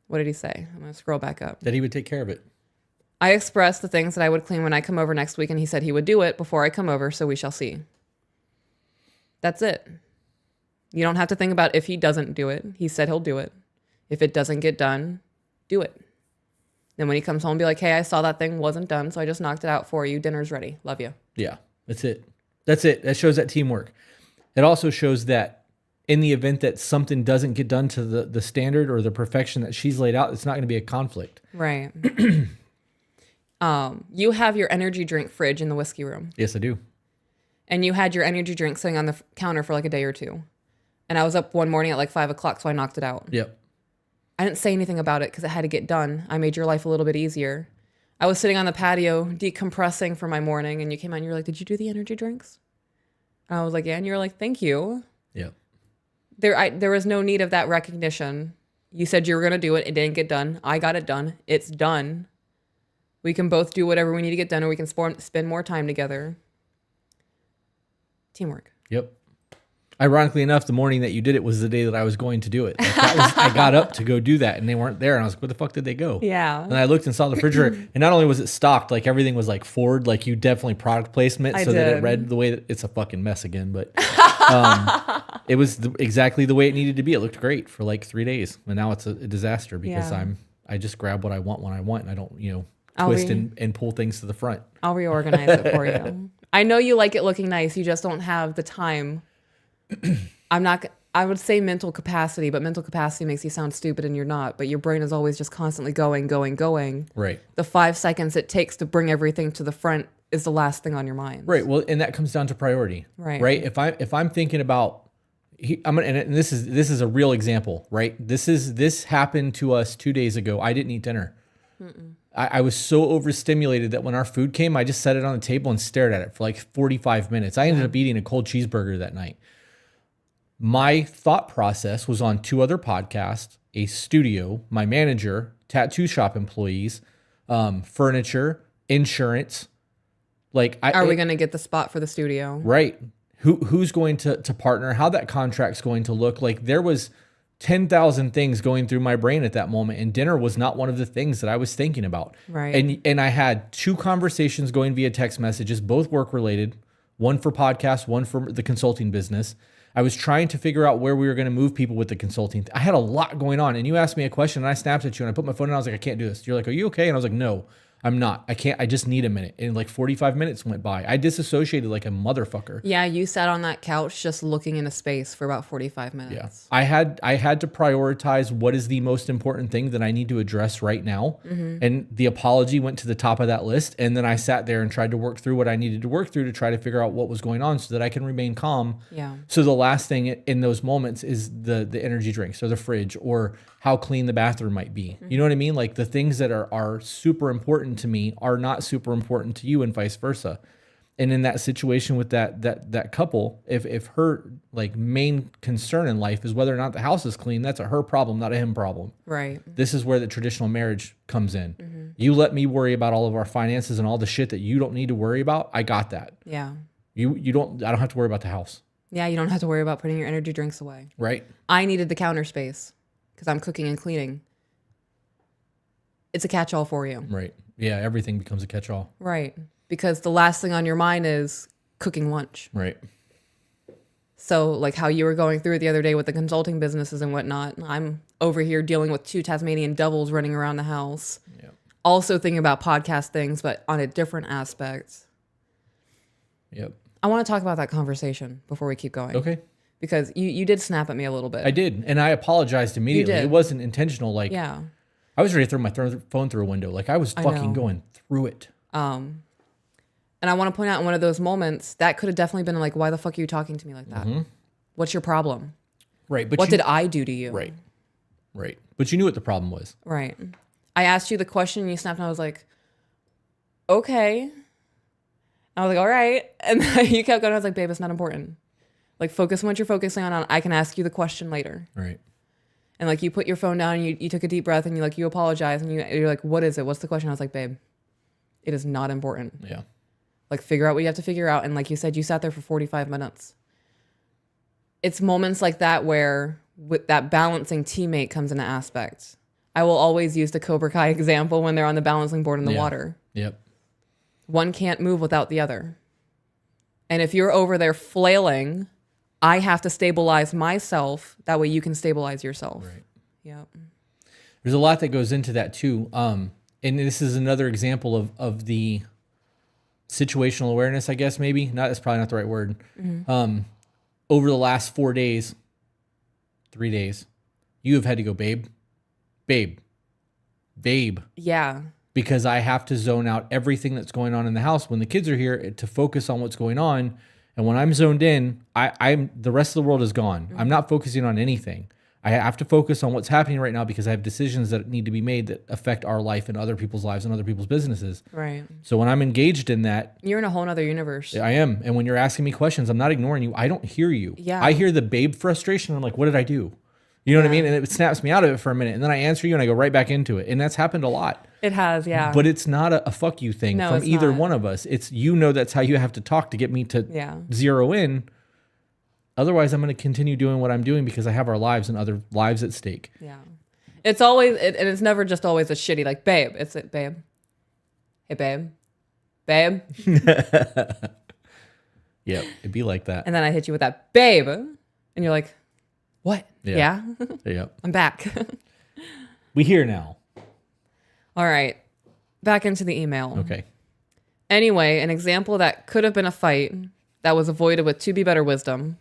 what did he say? I'm going to scroll back up. That he would take care of it. I expressed the things that I would clean when I come over next week, and he said he would do it before I come over, so we shall see. That's it. You don't have to think about if he doesn't do it. He said he'll do it. If it doesn't get done, do it. Then when he comes home, be like, hey, I saw that thing wasn't done, so I just knocked it out for you. Dinner's ready. Love you. Yeah, that's it. That's it. That shows that teamwork. It also shows that in the event that something doesn't get done to the standard or the perfection that she's laid out, it's not going to be a conflict. Right. You have your energy drink fridge in the whiskey room. Yes, I do. And you had your energy drink sitting on the counter for like a day or two. And I was up one morning at like 5 o'clock, so I knocked it out. Yep. I didn't say anything about it because it had to get done. I made your life a little bit easier. I was sitting on the patio decompressing for my morning, and you came out and you were like, did you do the energy drinks? And I was like, yeah. And you were like, thank you. Yep. There was no need of that recognition. You said you were going to do it. It didn't get done. I got it done. It's done. We can both do whatever we need to get done, or we can spend more time together. Teamwork. Yep. Ironically enough, the morning that you did it was the day that I was going to do it. Like I got up to go do that and they weren't there. And I was like, where the fuck did they go? Yeah. And I looked and saw the refrigerator. And not only was it stocked, like everything was like forward, like you definitely product placement so that it read the way that it's a fucking mess again. But it was exactly the way it needed to be. It looked great for like 3 days. And now it's a disaster because I just grab what I want when I want. And I don't, twist and pull things to the front. I'll reorganize it for you. I know you like it looking nice. You just don't have the time. I would say mental capacity, but mental capacity makes you sound stupid and you're not. But your brain is always just constantly going. Right. The 5 seconds it takes to bring everything to the front is the last thing on your mind. Right. Well, and that comes down to priority. Right. If I'm thinking about, and this is a real example, right? This happened to us 2 days ago. I didn't eat dinner. I was so overstimulated that when our food came, I just set it on the table and stared at it for like 45 minutes. I ended up eating a cold cheeseburger that night. My thought process was on 2 other podcasts, a studio, my manager, tattoo shop employees, furniture, insurance. Like, are we going to get the spot for the studio? Right. Who's going to partner? How that contract's going to look? Like, there was 10,000 things going through my brain at that moment, and dinner was not one of the things that I was thinking about. Right. And I had 2 conversations going via text messages, both work related, one for podcasts, one for the consulting business. I was trying to figure out where we were going to move people with the consulting. I had a lot going on, and you asked me a question and I snapped at you and I put my phone down. I was like, I can't do this. You're like, are you okay? And I was like, no, I'm not. I can't. I just need a minute. And like 45 minutes went by. I disassociated like a motherfucker. Yeah, you sat on that couch just looking into space for about 45 minutes. Yeah. I had to prioritize what is the most important thing that I need to address right now. And the apology went to the top of that list. And then I sat there and tried to work through what I needed to work through to try to figure out what was going on so that I can remain calm. Yeah. So the last thing in those moments is the energy drinks or the fridge or how clean the bathroom might be. You know what I mean? Like the things that are super important to me are not super important to you and vice versa. And in that situation with that couple, if her like main concern in life is whether or not the house is clean, that's a her problem, not a him problem. Right. This is where the traditional marriage comes in. You let me worry about all of our finances and all the shit that you don't need to worry about. I got that. Yeah. I don't have to worry about the house. Yeah, you don't have to worry about putting your energy drinks away. Right. I needed the counter space because I'm cooking and cleaning. It's a catch-all for you. Right. Yeah, everything becomes a catch-all. Right. Because the last thing on your mind is cooking lunch. Right. So like how you were going through it the other day with the consulting businesses and whatnot, I'm over here dealing with 2 Tasmanian devils running around the house. Yeah. Also thinking about podcast things, but on a different aspect. Yep. I want to talk about that conversation before we keep going. Okay. Because you did snap at me a little bit. I did. And I apologized immediately. You did. It wasn't intentional. Like, yeah. I was ready to throw my phone through a window. Like I was fucking going through it. And I want to point out in one of those moments, that could have definitely been like, why the fuck are you talking to me like that? What's your problem? Right. But what did I do to you? Right. Right. But you knew what the problem was. Right. I asked you the question and you snapped and I was like, okay. I was like, all right. And then you kept going. I was like, babe, it's not important. Like focus on what you're focusing on. I can ask you the question later. Right. And like you put your phone down and you took a deep breath and you apologize and you're like, what is it? What's the question? I was like, babe, it is not important. Yeah. Like figure out what you have to figure out. And like you said, you sat there for 45 minutes. It's moments like that where with that balancing teammate comes into aspect. I will always use the Cobra Kai example when they're on the balancing board in the water. Yep. One can't move without the other. And if you're over there flailing, I have to stabilize myself. That way you can stabilize yourself. Right. Yep. There's a lot that goes into that too. And this is another example of the situational awareness, I guess, maybe. That's probably not the right word. Over the last 4 days, 3 days, you have had to go, babe. Yeah. Because I have to zone out everything that's going on in the house when the kids are here to focus on what's going on. And when I'm zoned in, I'm the rest of the world is gone. I'm not focusing on anything. I have to focus on what's happening right now because I have decisions that need to be made that affect our life and other people's lives and other people's businesses. Right. So when I'm engaged in that, you're in a whole nother universe. I am. And when you're asking me questions, I'm not ignoring you. I don't hear you. Yeah. I hear the babe frustration. I'm like, what did I do? You know what I mean? And it snaps me out of it for a minute. And then I answer you and I go right back into it. And that's happened a lot. It has, yeah. But it's not a fuck you thing from either one of us. It's, that's how you have to talk to get me to zero in. Otherwise, I'm going to continue doing what I'm doing because I have our lives and other lives at stake. Yeah. It's always, and it's never just always a shitty, like, babe. It's like, babe. Hey, babe. Babe. Yep, it'd be like that. And then I hit you with that, babe. And you're like, what? Yeah? Yep. I'm back. We here now. All right. Back into the email. Okay. Anyway, an example that could have been a fight that was avoided with to be better wisdom.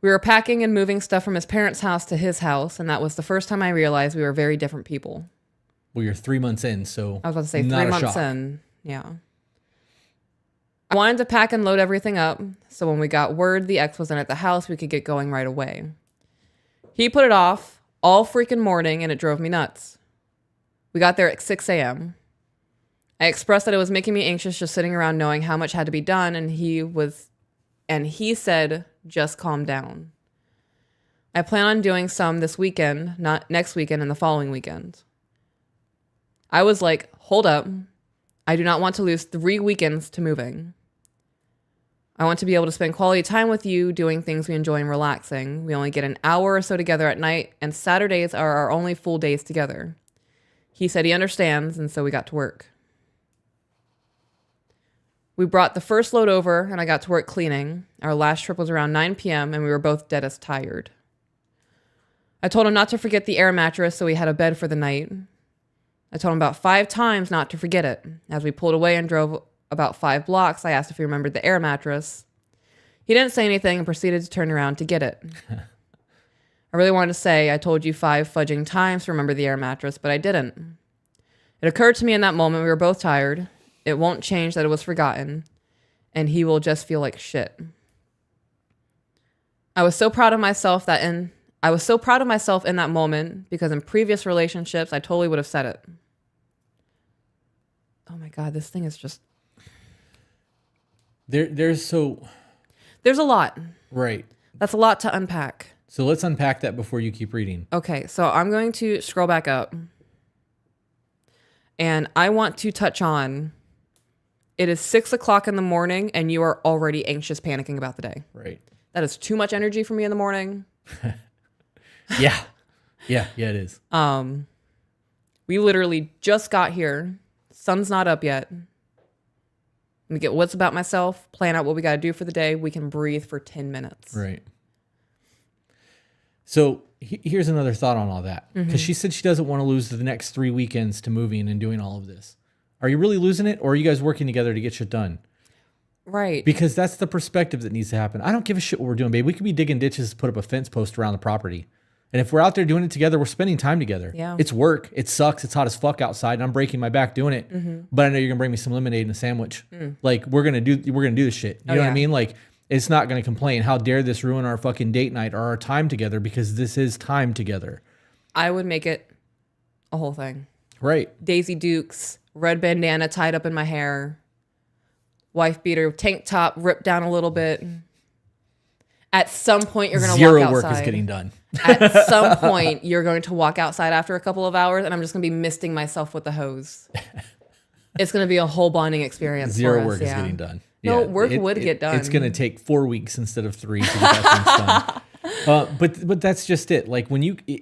We were packing and moving stuff from his parents' house to his house, and that was the first time I realized we were very different people. Well, you're 3 months in, so I was about to say not 3 a months shock. in. Yeah. I wanted to pack and load everything up, so when we got word the ex wasn't at the house, we could get going right away. He put it off all freaking morning, and it drove me nuts. We got there at 6 a.m. I expressed that it was making me anxious just sitting around knowing how much had to be done, and he said, just calm down. I plan on doing some this weekend, not next weekend and the following weekend. I was like, hold up. I do not want to lose 3 weekends to moving. I want to be able to spend quality time with you doing things we enjoy and relaxing. We only get an hour or so together at night, and Saturdays are our only full days together. He said he understands, and so we got to work. We brought the first load over, and I got to work cleaning. Our last trip was around 9 p.m., and we were both dead as tired. I told him not to forget the air mattress, so we had a bed for the night. I told him about 5 times not to forget it. As we pulled away and drove about 5 blocks, I asked if he remembered the air mattress. He didn't say anything and proceeded to turn around to get it. I really wanted to say, I told you 5 fudging times to remember the air mattress, but I didn't. It occurred to me in that moment we were both tired. It won't change that it was forgotten, and he will just feel like shit. I was so proud of myself in that moment because in previous relationships, I totally would have said it. Oh my God, this thing is just... There's There's a lot. right. That's a lot to unpack. So let's unpack that before you keep reading. Okay, so I'm going to scroll back up. And I want to touch on, it is 6 o'clock in the morning and you are already anxious, panicking about the day. Right. That is too much energy for me in the morning. Yeah. Yeah, it is. We literally just got here. Sun's not up yet. Let me get what's about myself, plan out what we got to do for the day. We can breathe for 10 minutes. Right. So here's another thought on all that. Because she said she doesn't want to lose the next 3 weekends to moving and doing all of this. Are you really losing it, or are you guys working together to get shit done? Right. Because that's the perspective that needs to happen. I don't give a shit what we're doing, babe. We could be digging ditches to put up a fence post around the property. And if we're out there doing it together, we're spending time together. Yeah. It's work. It sucks. It's hot as fuck outside, and I'm breaking my back doing it. But I know you're gonna bring me some lemonade and a sandwich. Like we're gonna do this shit. You know what I mean? Like it's not gonna complain. How dare this ruin our fucking date night or our time together? Because this is time together. I would make it a whole thing. Right. Daisy Dukes, red bandana tied up in my hair, wife beater, tank top ripped down a little bit. At some point, you're going to walk outside. Zero work is getting done. At some point, you're going to walk outside after a couple of hours, and I'm just going to be misting myself with the hose. It's going to be a whole bonding experience. Zero for us, work is getting done. No, work would get done. It's going to take 4 weeks instead of 3 to get that things done. But that's just it. Like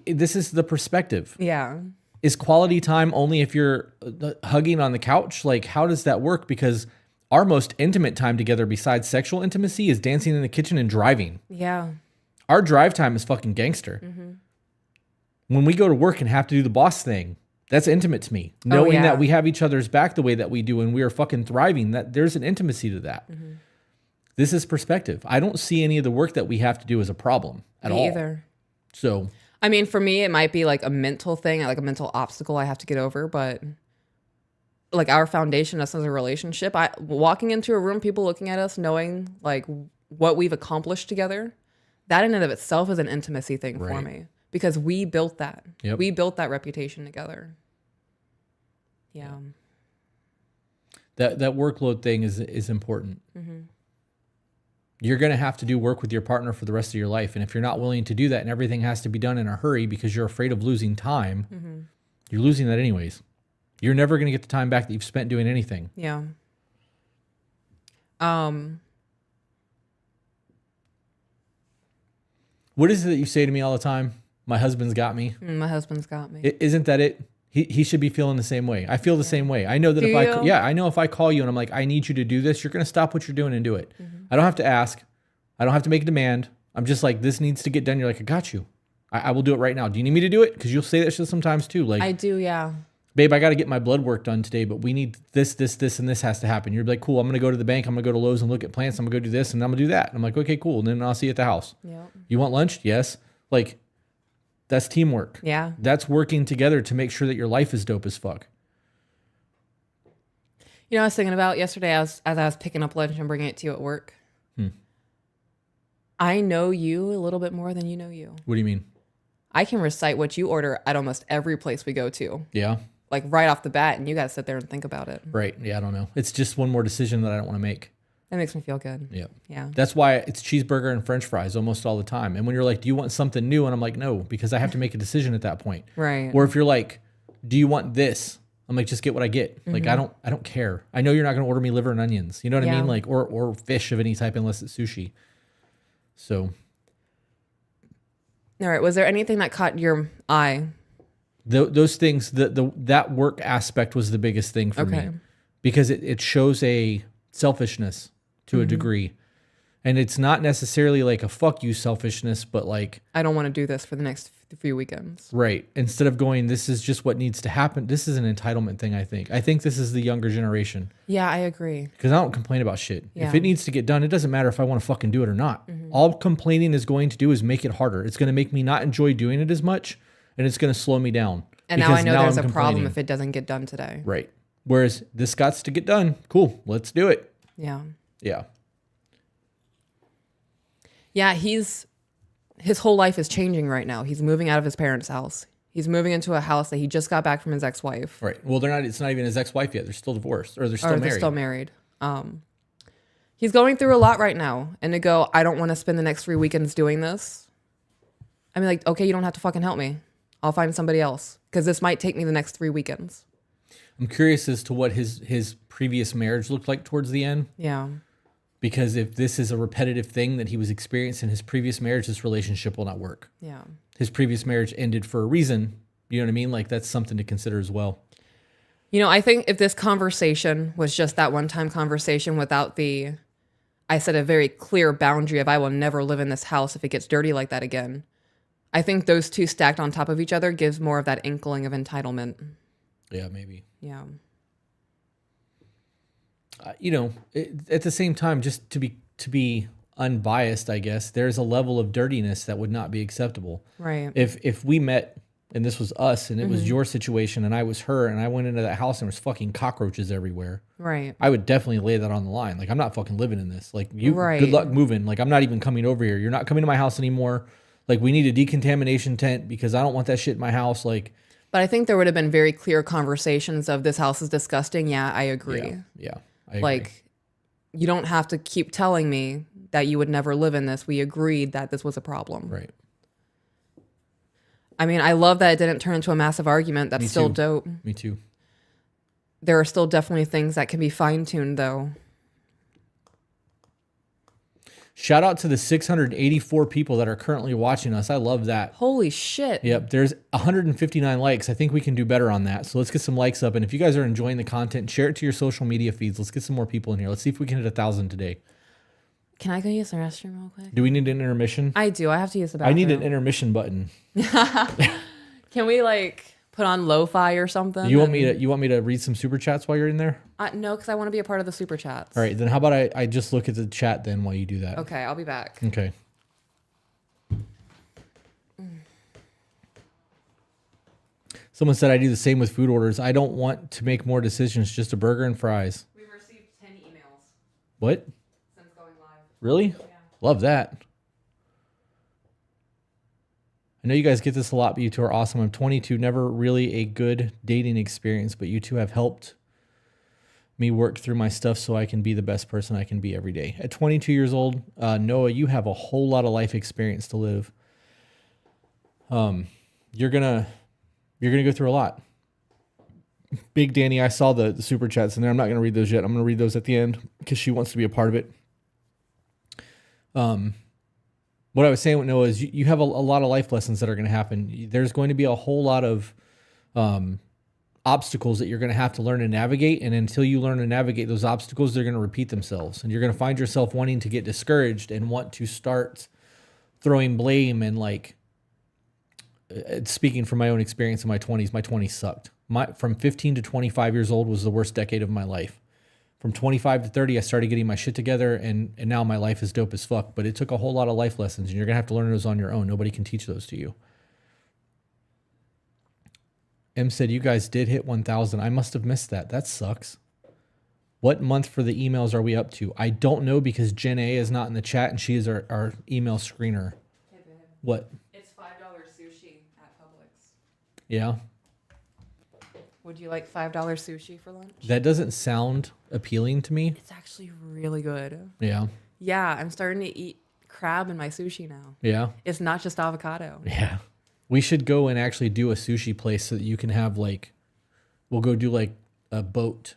this is the perspective. Yeah. Is quality time only if you're hugging on the couch? Like, how does that work? Because our most intimate time together besides sexual intimacy is dancing in the kitchen and driving. Yeah. Our drive time is fucking gangster. When we go to work and have to do the boss thing, that's intimate to me. Knowing that we have each other's back the way that we do and we are fucking thriving, that there's an intimacy to that. This is perspective. I don't see any of the work that we have to do as a problem at all. Me either. So, I mean, for me, it might be like a mental thing, like a mental obstacle I have to get over, but like our foundation, us as a relationship, walking into a room, people looking at us, knowing like what we've accomplished together, that in and of itself is an intimacy thing for me because we built that. Yep. We built that reputation together. Yeah. that workload thing is important. You're going to have to do work with your partner for the rest of your life. And if you're not willing to do that and everything has to be done in a hurry because you're afraid of losing time, you're losing that anyways. You're never going to get the time back that you've spent doing anything. Yeah. What is it that you say to me all the time? My husband's got me. My husband's got me. Isn't that it? He should be feeling the same way. I feel the same way. I know that I know if I call you and I'm like, I need you to do this, you're going to stop what you're doing and do it. I don't have to ask. I don't have to make a demand. I'm just like, this needs to get done. You're like, I got you. I will do it right now. Do you need me to do it? Because you'll say that shit sometimes too. Like, I do, yeah. Babe, I got to get my blood work done today, but we need this, and this has to happen. You're like, cool, I'm going to go to the bank. I'm going to go to Lowe's and look at plants. I'm going to go do this and I'm going to do that. And I'm like, okay, cool. And then I'll see you at the house. Yep. You want lunch? Yes. Like, that's teamwork. Yeah. That's working together to make sure that your life is dope as fuck. You know, I was thinking about yesterday as I was picking up lunch and bringing it to you at work. I know you a little bit more than you know you. What do you mean? I can recite what you order at almost every place we go to. Yeah. Like right off the bat, and you got to sit there and think about it. Right. Yeah, I don't know. It's just one more decision that I don't want to make. That makes me feel good. Yeah. Yeah. That's why it's cheeseburger and French fries almost all the time. And when you're like, do you want something new? And I'm like, no, because I have to make a decision at that point. Right. Or if you're like, do you want this? I'm like, just get what I get. Like, I don't care. I know you're not going to order me liver and onions. You know what I mean? Like, or fish of any type unless it's sushi. So. All right. Was there anything that caught your eye? Those things, that work aspect was the biggest thing for me. Because it shows a selfishness to a degree. And it's not necessarily like a fuck you selfishness, but like, I don't want to do this for the next few weekends. Right. Instead of going, this is just what needs to happen. This is an entitlement thing, I think. I think this is the younger generation. Yeah, I agree. Because I don't complain about shit. Yeah. If it needs to get done, it doesn't matter if I want to fucking do it or not. All complaining is going to do is make it harder. It's going to make me not enjoy doing it as much, and it's going to slow me down. And now I know there's I'm a problem if it doesn't get done today. Right. Whereas this got to get done. Cool. Let's do it. Yeah. Yeah. Yeah, his whole life is changing right now. He's moving out of his parents' house. He's moving into a house that he just got back from his ex-wife. Right. Well, it's not even his ex-wife yet. They're still divorced, or they're still married. They're still married. He's going through a lot right now. And to go, I don't want to spend the next 3 weekends doing this. I mean, like, okay, you don't have to fucking help me. I'll find somebody else. Because this might take me the next 3 weekends. I'm curious as to what his previous marriage looked like towards the end. Yeah. Because if this is a repetitive thing that he was experiencing in his previous marriage, this relationship will not work. Yeah. His previous marriage ended for a reason. You know what I mean? Like, that's something to consider as well. You know, I think if this conversation was just that one-time conversation without I set a very clear boundary of I will never live in this house if it gets dirty like that again. I think those two stacked on top of each other gives more of that inkling of entitlement. Yeah, maybe. Yeah. At the same time, just to be unbiased, I guess, there's a level of dirtiness that would not be acceptable. Right. If we met and this was us and it was your situation and I was her and I went into that house and there was fucking cockroaches everywhere. Right. I would definitely lay that on the line. Like, I'm not fucking living in this. Like, right. Good luck moving. Like, I'm not even coming over here. You're not coming to my house anymore. Like, we need a decontamination tent because I don't want that shit in my house. Like, but I think there would have been very clear conversations of this house is disgusting. Yeah, I agree. Yeah. I agree. Like, you don't have to keep telling me that you would never live in this. We agreed that this was a problem. Right. I mean, I love that it didn't turn into a massive argument. That's still dope. Me too. There are still definitely things that can be fine-tuned, though. Shout out to the 684 people that are currently watching us. I love that. Holy shit. Yep. There's 159 likes. I think we can do better on that. So let's get some likes up. And if you guys are enjoying the content, share it to your social media feeds. Let's get some more people in here. Let's see if we can hit 1,000 today. Can I go use the restroom real quick? Do we need an intermission? I do. I have to use the bathroom. I need an intermission button. Can we put on lo-fi or something? You want me to read some super chats while you're in there? No, because I want to be a part of the super chats. All right, then how about I just look at the chat then while you do that? Okay, I'll be back. Okay. Someone said I do the same with food orders. I don't want to make more decisions, just a burger and fries. We've received 10 emails. What? Since going live. Really? Yeah. Love that. I know you guys get this a lot, but you two are awesome. I'm 22, never really a good dating experience, but you two have helped me work through my stuff so I can be the best person I can be every day. At 22 years old, Noah, you have a whole lot of life experience to live. You're gonna go through a lot. Big Danny, I saw the super chats in there. I'm not gonna read those yet. I'm gonna read those at the end because she wants to be a part of it. What I was saying, Noah, is you have a lot of life lessons that are going to happen. There's going to be a whole lot of obstacles that you're going to have to learn to navigate. And until you learn to navigate those obstacles, they're going to repeat themselves. And you're going to find yourself wanting to get discouraged and want to start throwing blame. And like, speaking from my own experience in my 20s sucked. From 15 to 25 years old was the worst decade of my life. From 25 to 30, I started getting my shit together, and now my life is dope as fuck. But it took a whole lot of life lessons, and you're going to have to learn those on your own. Nobody can teach those to you. M said, you guys did hit 1,000. I must have missed that. That sucks. What month for the emails are we up to? I don't know because Jen A is not in the chat, and she is our email screener. Hey, babe. What? It's $5 sushi at Publix. Yeah. Would you like $5 sushi for lunch? That doesn't sound appealing to me. It's actually really good. Yeah. Yeah, I'm starting to eat crab in my sushi now. Yeah. It's not just avocado. Yeah. We should go and actually do a sushi place so that you can have like, we'll go do like a boat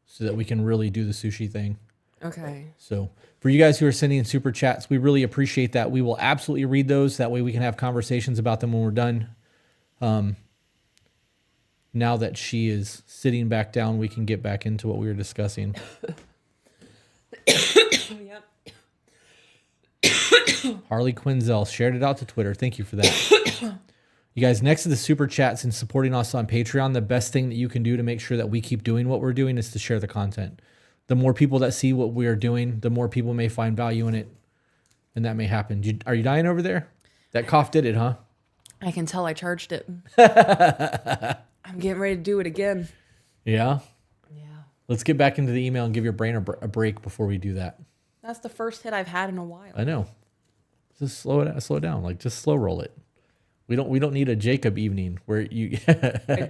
so that we can really do the sushi thing. Okay. So for you guys who are sending super chats, we really appreciate that. We will absolutely read those. That way we can have conversations about them when we're done. Now that she is sitting back down, we can get back into what we were discussing. Yep. Harley Quinzel shared it out to Twitter. Thank you for that. You guys, next to the super chats and supporting us on Patreon, the best thing that you can do to make sure that we keep doing what we're doing is to share the content. The more people that see what we are doing, the more people may find value in it, and that may happen. Are you dying over there? That cough did it, huh? I can tell I charged it. I'm getting ready to do it again. Yeah? Yeah. Let's get back into the email and give your brain a break before we do that. That's the first hit I've had in a while. I know. Just slow it down. Like, just slow roll it. We don't need a Jacob evening where you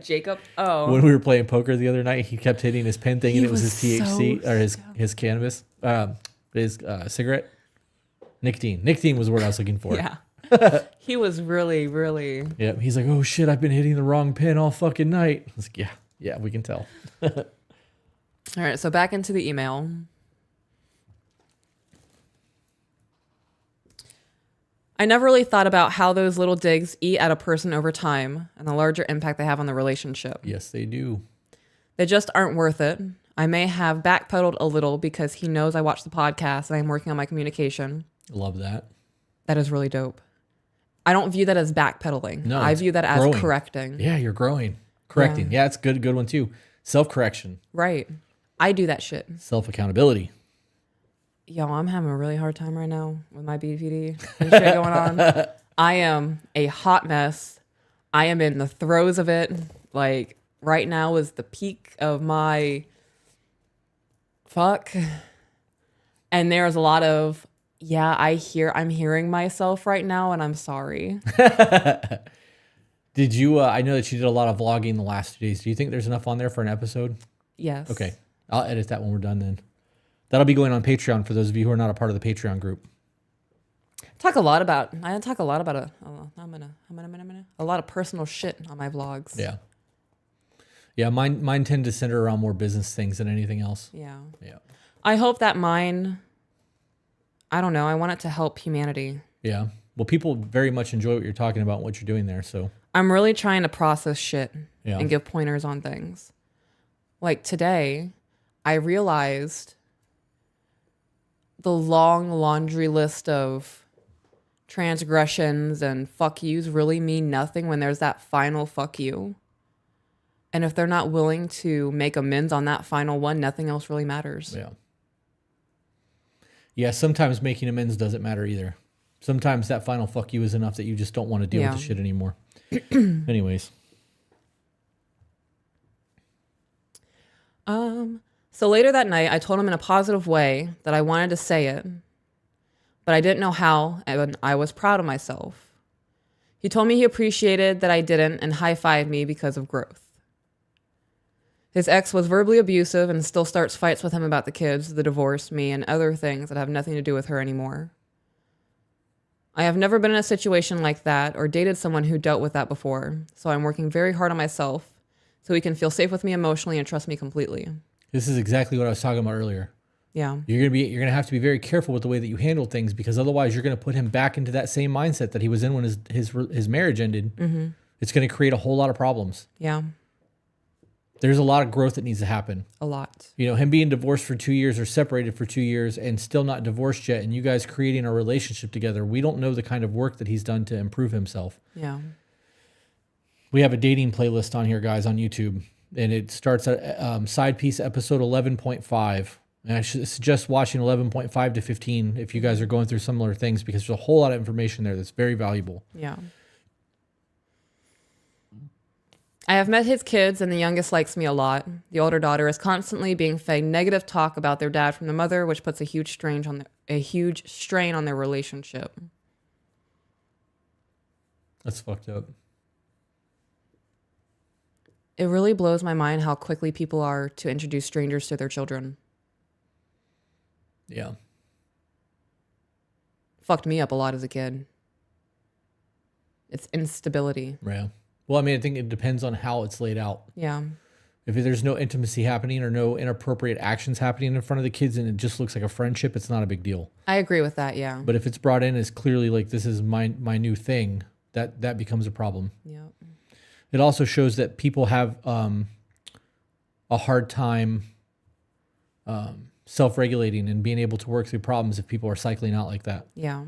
Jacob? Oh. When we were playing poker the other night, he kept hitting his pen thing, and it was his THC so or his cannabis, his cigarette. Nicotine. Nicotine was the word I was looking for. Yeah. He was really, really. Yeah. He's like, oh shit, I've been hitting the wrong pen all fucking night. I was like, yeah, we can tell. All right, so back into the email. I never really thought about how those little digs eat at a person over time and the larger impact they have on the relationship. Yes, they do. They just aren't worth it. I may have backpedaled a little because he knows I watch the podcast and I'm working on my communication. Love that. That is really dope. I don't view that as backpedaling. No, I view that as growing. correcting. Yeah, you're growing. Correcting. Yeah, it's a good one too. Self-correction. Right. I do that shit. Self-accountability. Yo, I'm having a really hard time right now with my BPD and shit going on. I am a hot mess. I am in the throes of it. Like, right now is the peak of my fuck. And there's a lot of, I'm hearing myself right now and I'm sorry. Did you, I know that you did a lot of vlogging the last 2 days. Do you think there's enough on there for an episode? Yes. Okay. I'll edit that when we're done then. That'll be going on Patreon for those of you who are not a part of the Patreon group. I talk a lot about a lot of personal shit on my vlogs. Yeah. Yeah, mine tend to center around more business things than anything else. Yeah. Yeah. I hope that mine, I don't know, I want it to help humanity. Yeah. Well, people very much enjoy what you're talking about and what you're doing there, so. I'm really trying to process shit Yeah. and give pointers on things. Like today, I realized the long laundry list of transgressions and fuck yous really mean nothing when there's that final fuck you. And if they're not willing to make amends on that final one, nothing else really matters. Yeah. Yeah, sometimes making amends doesn't matter either. Sometimes that final fuck you is enough that you just don't want to deal with the shit anymore. Anyways. So later that night, I told him in a positive way that I wanted to say it, but I didn't know how, and I was proud of myself. He told me he appreciated that I didn't and high-fived me because of growth. His ex was verbally abusive and still starts fights with him about the kids, the divorce, me, and other things that have nothing to do with her anymore. I have never been in a situation like that or dated someone who dealt with that before, so I'm working very hard on myself so he can feel safe with me emotionally and trust me completely. This is exactly what I was talking about earlier. Yeah. You're gonna have to be very careful with the way that you handle things, because otherwise you're gonna put him back into that same mindset that he was in when his marriage ended. Mm-hmm. It's gonna create a whole lot of problems. Yeah. There's a lot of growth that needs to happen. A lot. You know, him being divorced for 2 years or separated for 2 years and still not divorced yet, and you guys creating a relationship together. We don't know the kind of work that he's done to improve himself. Yeah. We have a dating playlist on here, guys, on YouTube, and it starts at Side Piece episode 11.5. And I should suggest watching 11.5 to 15 if you guys are going through similar things, because there's a whole lot of information there that's very valuable. Yeah. I have met his kids, and the youngest likes me a lot. The older daughter is constantly being fed negative talk about their dad from the mother, which puts a huge strain on their relationship. That's fucked up. It really blows my mind how quickly people are to introduce strangers to their children. Yeah. Fucked me up a lot as a kid. It's instability. Yeah. Well, I mean, I think it depends on how it's laid out. Yeah. If there's no intimacy happening or no inappropriate actions happening in front of the kids and it just looks like a friendship, it's not a big deal. I agree with that, yeah. But if it's brought in as clearly like, this is my new thing, that becomes a problem. Yeah. It also shows that people have a hard time self-regulating and being able to work through problems if people are cycling out like that. Yeah.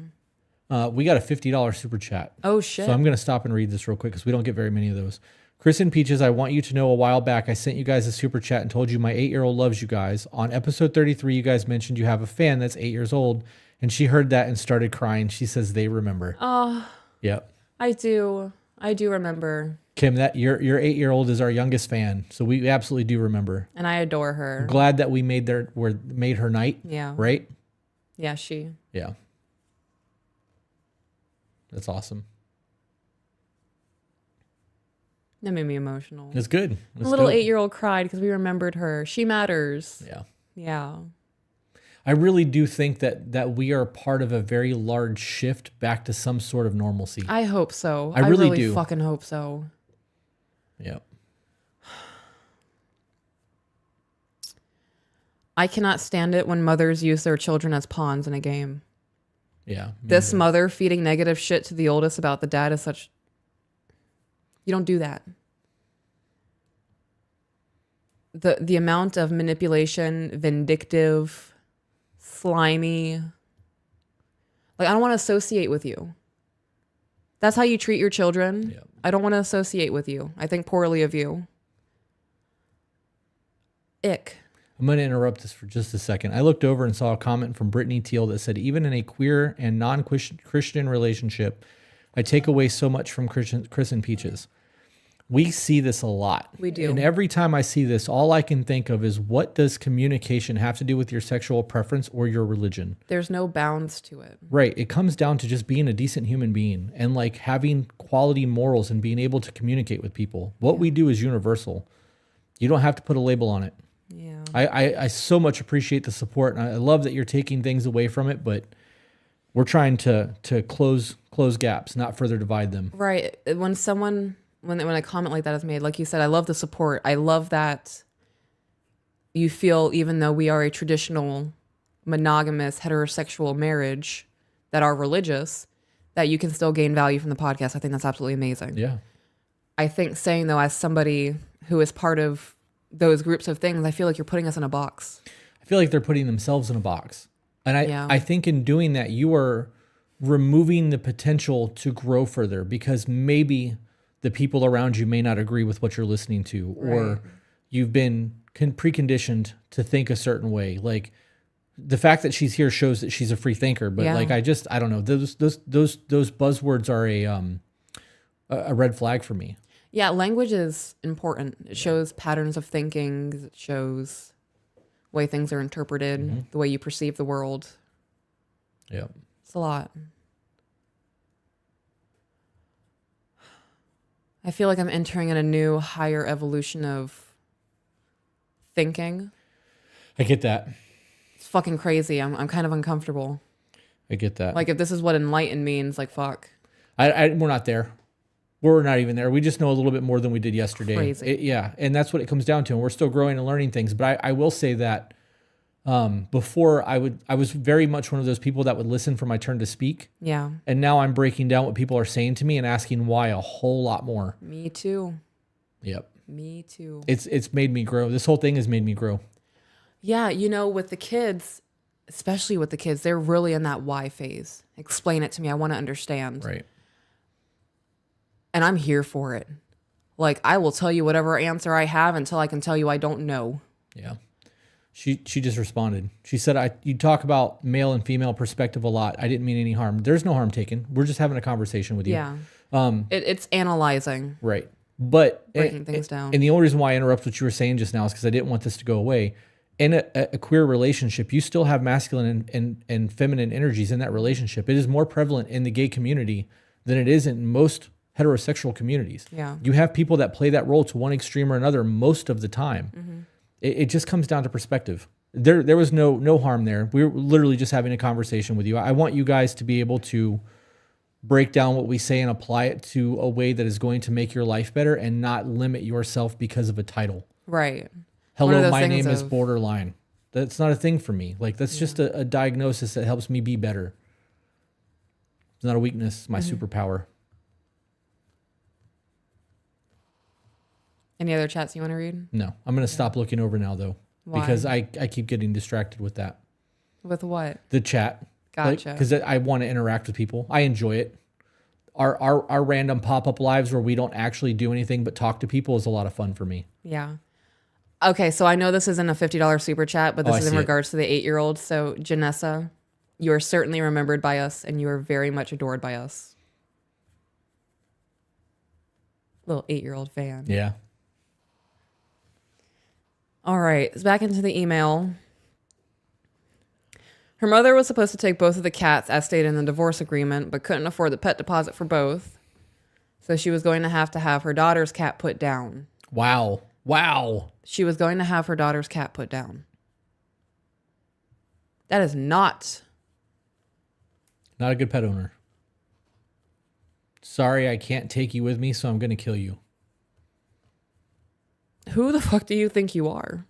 We got a $50 super chat. Oh, shit. So I'm going to stop and read this real quick because we don't get very many of those. Chris and Peaches, I want you to know, a while back I sent you guys a super chat and told you my 8-year-old loves you guys. On episode 33, you guys mentioned you have a fan that's 8 years old, and she heard that and started crying. She says they remember. Oh, Yep. I do remember. Kim, that your 8-year-old is our youngest fan, so we absolutely do remember. And I adore her. Glad that we made her night. Yeah. Right? Yeah, she. Yeah. That's awesome. That made me emotional. It's good. It's A little dope. 8-year-old cried because we remembered her. She matters. Yeah. Yeah. I really do think that we are part of a very large shift back to some sort of normalcy. I hope so. I really do. Fucking hope so. Yep. I cannot stand it when mothers use their children as pawns in a game. Yeah. This mother feeding negative shit to the oldest about the dad is such... You don't do that. The amount of manipulation, vindictive, slimy... Like, I don't want to associate with you. That's how you treat your children. Yeah. I don't want to associate with you. I think poorly of you. Ick. I'm going to interrupt this for just a second. I looked over and saw a comment from Brittany Teal that said, even in a queer and non-Christian relationship, I take away so much from Chris and Peaches. We see this a lot. We do. And every time I see this, all I can think of is, what does communication have to do with your sexual preference or your religion? There's no bounds to it. Right. It comes down to just being a decent human being and like having quality morals and being able to communicate with people. What we do is universal. You don't have to put a label on it. Yeah. I so much appreciate the support, and I love that you're taking things away from it, but we're trying to close gaps, not further divide them. Right. When a comment like that is made, like you said, I love the support. I love that you feel, even though we are a traditional monogamous heterosexual marriage that are religious, that you can still gain value from the podcast. I think that's absolutely amazing. Yeah. I think saying, though, as somebody who is part of those groups of things, I feel like you're putting us in a box. I feel like they're putting themselves in a box. And Yeah. I think in doing that, you are removing the potential to grow further, because maybe the people around you may not agree with what you're listening to, or Right. you've been preconditioned to think a certain way. Like, the fact that she's here shows that she's a free thinker, but Yeah. like, I don't know. Those buzzwords are a red flag for me. Yeah, language is important. It shows patterns of thinking. It shows way things are interpreted, the way you perceive the world. Yeah. It's a lot. I feel like I'm entering in a new, higher evolution of thinking. I get that. It's fucking crazy. I'm kind of uncomfortable. I get that. Like, if this is what enlightened means, like, fuck. We're not there. We're not even there. We just know a little bit more than we did yesterday. Crazy. Yeah. And that's what it comes down to. And we're still growing and learning things. But I will say that Before I was very much one of those people that would listen for my turn to speak. Yeah. And now I'm breaking down what people are saying to me and asking why a whole lot more. Me too. Yep. Me too. It's made me grow. This whole thing has made me grow. Yeah. You know, with the kids, especially with the kids, they're really in that why phase. Explain it to me. I want to understand. Right. And I'm here for it. Like, I will tell you whatever answer I have until I can tell you I don't know. Yeah. She just responded. She said, you talk about male and female perspective a lot. I didn't mean any harm. There's no harm taken. We're just having a conversation with you. Yeah. It's analyzing. Right. But breaking things down. And the only reason why I interrupt what you were saying just now is because I didn't want this to go away. In a queer relationship, you still have masculine and feminine energies in that relationship. It is more prevalent in the gay community than it is in most heterosexual communities. Yeah. You have people that play that role to one extreme or another most of the time. Mm-hmm. It just comes down to perspective. There was no harm there. We were literally just having a conversation with you. I want you guys to be able to break down what we say and apply it to a way that is going to make your life better and not limit yourself because of a title. Right. Hello, my name is borderline. That's not a thing for me. Like, that's just a diagnosis that helps me be better. It's not a weakness, it's my superpower. Any other chats you want to read? No, I'm going to stop looking over now, though. Why? Because I keep getting distracted with that. With what? The chat. Gotcha. Because I want to interact with people. I enjoy it. Our random pop-up lives where we don't actually do anything but talk to people is a lot of fun for me. Yeah. Okay, so I know this isn't a $50 super chat, but this is in regards to the 8-year-old. So, Janessa, you are certainly remembered by us, and you are very much adored by us. Little 8-year-old fan. Yeah. All right, so back into the email. Her mother was supposed to take both of the cats as stated in the divorce agreement, but couldn't afford the pet deposit for both. So she was going to have her daughter's cat put down. Wow. She was going to have her daughter's cat put down. That is not a good pet owner. Sorry, I can't take you with me, so I'm going to kill you. Who the fuck do you think you are?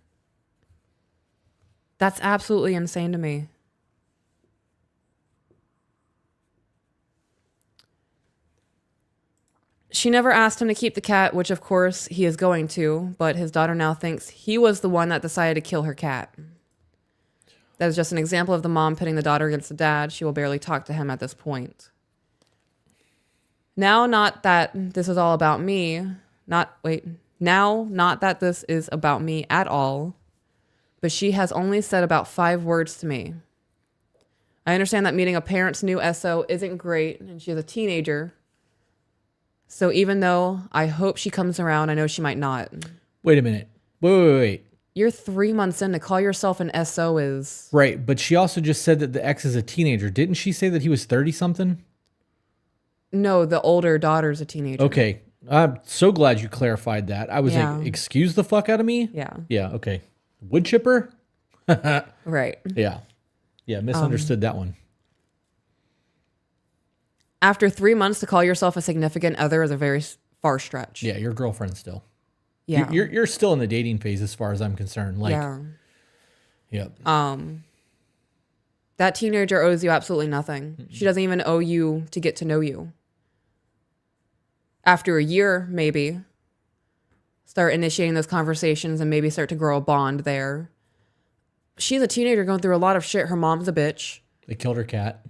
That's absolutely insane to me. She never asked him to keep the cat, which of course he is going to, but his daughter now thinks he was the one that decided to kill her cat. That is just an example of the mom pitting the daughter against the dad. She will barely talk to him at this point. Now, not that this is all about me. Not that this is about me at all, but she has only said about 5 words to me. I understand that meeting a parent's new SO isn't great, and she is a teenager. So even though I hope she comes around, I know she might not. Wait a minute. Wait. You're 3 months in. To call yourself an SO is... Right, but she also just said that the ex is a teenager. Didn't she say that he was 30-something? No, the older daughter's a teenager. Okay. I'm so glad you clarified that. I was like, excuse the fuck out of me? Yeah. Yeah, okay. Wood chipper? Right. Yeah. Yeah, misunderstood that one. After 3 months, to call yourself a significant other is a very far stretch. Yeah, your girlfriend still. Yeah. You're still in the dating phase as far as I'm concerned. Like, yeah. Yep. That teenager owes you absolutely nothing. Mm-mm. She doesn't even owe you to get to know you. After a year, maybe, start initiating those conversations and maybe start to grow a bond there. She's a teenager going through a lot of shit. Her mom's a bitch. They killed her cat.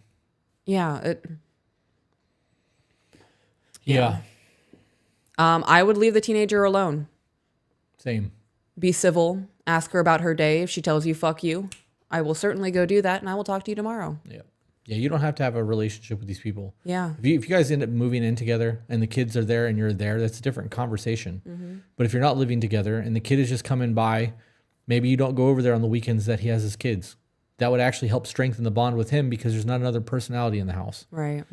Yeah. Yeah. I would leave the teenager alone. Same. Be civil. Ask her about her day. If she tells you, fuck you, I will certainly go do that, and I will talk to you tomorrow. Yeah. Yeah, you don't have to have a relationship with these people. Yeah. If you guys end up moving in together and the kids are there and you're there, that's a different conversation. Mm-hmm. But if you're not living together and the kid is just coming by, maybe you don't go over there on the weekends that he has his kids. That would actually help strengthen the bond with him because there's not another personality in the house. Right.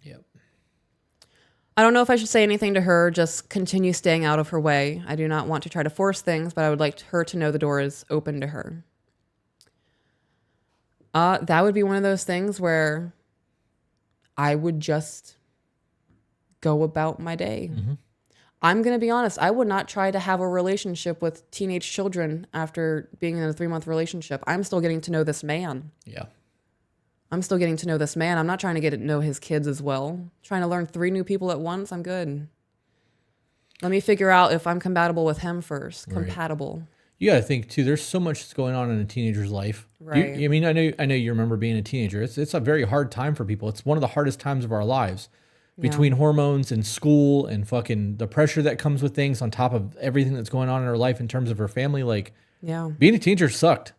Yep. I don't know if I should say anything to her. Just continue staying out of her way. I do not want to try to force things, but I would like her to know the door is open to her. That would be one of those things where I would just go about my day. Mm-hmm. I'm going to be honest. I would not try to have a relationship with teenage children after being in a 3-month relationship. I'm still getting to know this man. Yeah. I'm still getting to know this man. I'm not trying to get to know his kids as well. Trying to learn 3 new people at once. I'm good. Let me figure out if I'm compatible with him first. Right. Compatible. You got to think too. There's so much that's going on in a teenager's life. Right. I mean, I know you remember being a teenager. It's a very hard time for people. It's one of the hardest times of our lives. Between hormones and school and fucking the pressure that comes with things on top of everything that's going on in our life in terms of our family, like being a teenager sucked.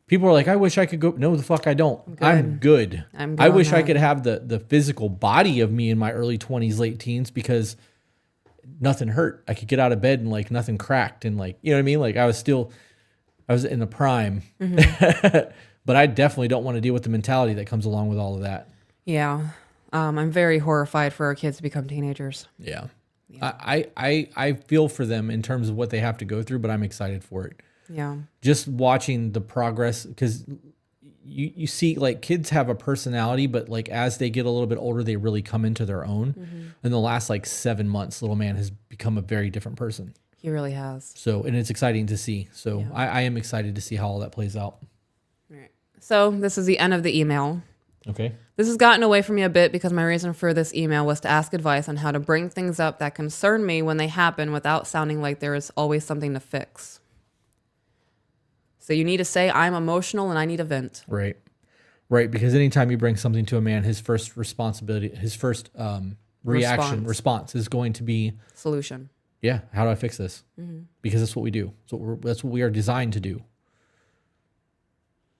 People are like, I wish I could go. No, the fuck I don't. I'm good. I wish I could have the physical body of me in my early 20s, late teens, because nothing hurt. I could get out of bed and like nothing cracked and like, you know what I mean? Like I was in the prime, but I definitely don't want to deal with the mentality that comes along with all of that. Yeah. I'm very horrified for our kids to become teenagers. Yeah. I feel for them in terms of what they have to go through, but I'm excited for it. Yeah. Just watching the progress, because you see like kids have a personality, but like as they get a little bit older, they really come into their own. In the last like 7 months, little man has become a very different person. He really has. So, and it's exciting to see. So I am excited to see how all that plays out. All right. So this is the end of the email. Okay. This has gotten away from me a bit because my reason for this email was to ask advice on how to bring things up that concern me when they happen without sounding like there is always something to fix. So you need to say, I'm emotional and I need a vent. Right. Right. Because anytime you bring something to a man, his first responsibility, his first response is going to be solution. Yeah. How do I fix this? Because that's what we do. That's what we are designed to do.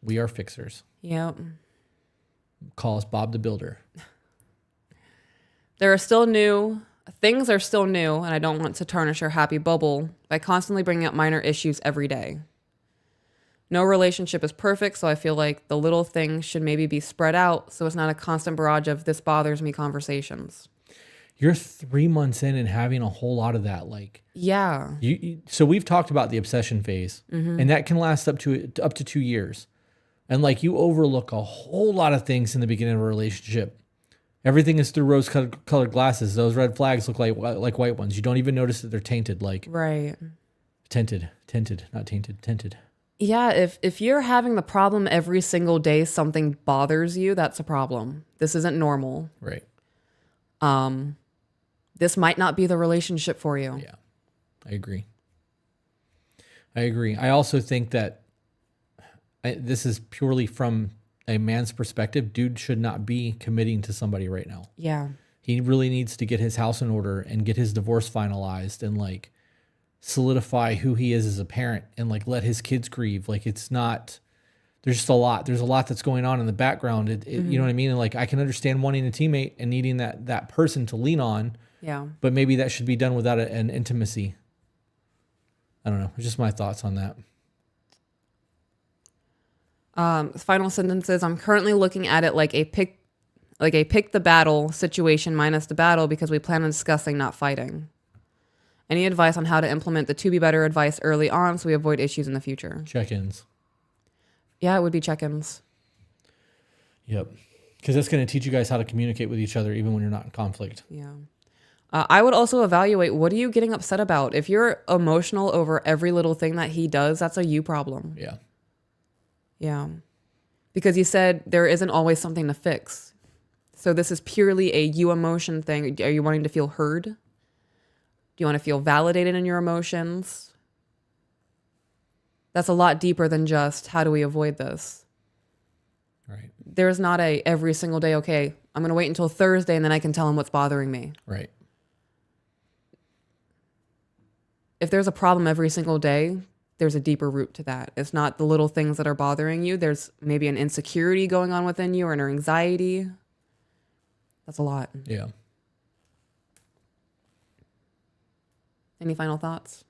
We are fixers. Yep. Call us Bob the Builder. Things are still new, and I don't want to tarnish our happy bubble by constantly bringing up minor issues every day. No relationship is perfect, so I feel like the little things should maybe be spread out so it's not a constant barrage of this bothers me conversations. You're 3 months in and having a whole lot of that. Like, yeah. So we've talked about the obsession phase, and that can last up to 2 years. And like you overlook a whole lot of things in the beginning of a relationship. Everything is through rose-colored glasses. Those red flags look like white ones. You don't even notice that they're tainted. Like right. Tinted, not tainted, tinted. Yeah, if you're having the problem every single day, something bothers you, that's a problem. This isn't normal. Right. This might not be the relationship for you. Yeah, I agree. I also think that this is purely from a man's perspective. Dude should not be committing to somebody right now. Yeah. He really needs to get his house in order and get his divorce finalized and like solidify who he is as a parent and like let his kids grieve. Like there's just a lot. There's a lot that's going on in the background. You know what I mean? And like I can understand wanting a teammate and needing that person to lean on. Yeah. But maybe that should be done without an intimacy. I don't know. It's just my thoughts on that. Final sentences. I'm currently looking at it like a pick the battle situation minus the battle because we plan on discussing, not fighting. Any advice on how to implement the to be better advice early on so we avoid issues in the future? Check-ins. Yeah, it would be check-ins. Yep. Because that's going to teach you guys how to communicate with each other even when you're not in conflict. Yeah. I would also evaluate, what are you getting upset about? If you're emotional over every little thing that he does, that's a you problem. Yeah. Yeah. Because you said there isn't always something to fix. So this is purely a you emotion thing. Are you wanting to feel heard? Do you want to feel validated in your emotions? That's a lot deeper than just how do we avoid this? Right. There's not a every single day, okay, I'm going to wait until Thursday and then I can tell him what's bothering me. Right. If there's a problem every single day, there's a deeper root to that. It's not the little things that are bothering you. There's maybe an insecurity going on within you or an anxiety. That's a lot. Yeah. Any final thoughts?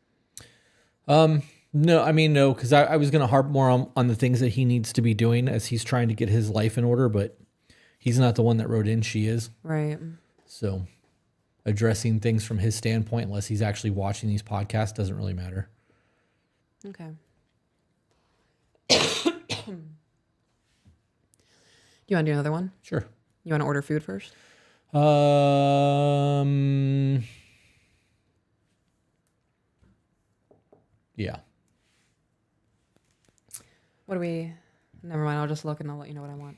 No, because I was going to harp more on the things that he needs to be doing as he's trying to get his life in order, but he's not the one that wrote in, she is. Right. So addressing things from his standpoint, unless he's actually watching these podcasts, doesn't really matter. Okay. Do you want to do another one? Sure. You want to order food first? Yeah. What do we? Never mind. I'll just look and I'll let you know what I want.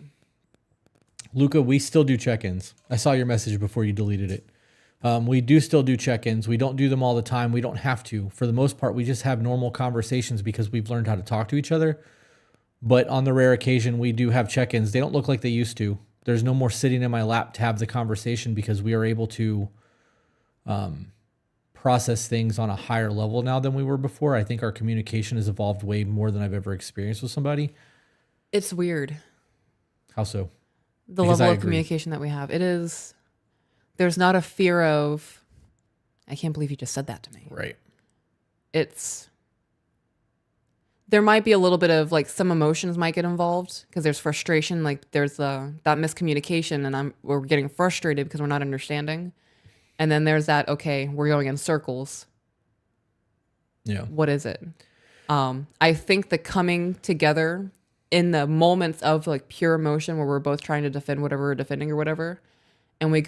Luca, we still do check-ins. I saw your message before you deleted it. We do still do check-ins. We don't do them all the time. We don't have to. For the most part, we just have normal conversations because we've learned how to talk to each other. But on the rare occasion, we do have check-ins. They don't look like they used to. There's no more sitting in my lap to have the conversation because we are able to process things on a higher level now than we were before. I think our communication has evolved way more than I've ever experienced with somebody. It's weird. How so? The Because level I of agree. communication that we have. It is. There's not a fear of. I can't believe you just said that to me. Right. It's. There might be a little bit of like some emotions might get involved because there's frustration. Like there's that miscommunication, and we're getting frustrated because we're not understanding. And then there's that. Okay, we're going in circles. Yeah. What is it? I think the coming together in the moments of like pure emotion where we're both trying to defend whatever we're defending or whatever, and we're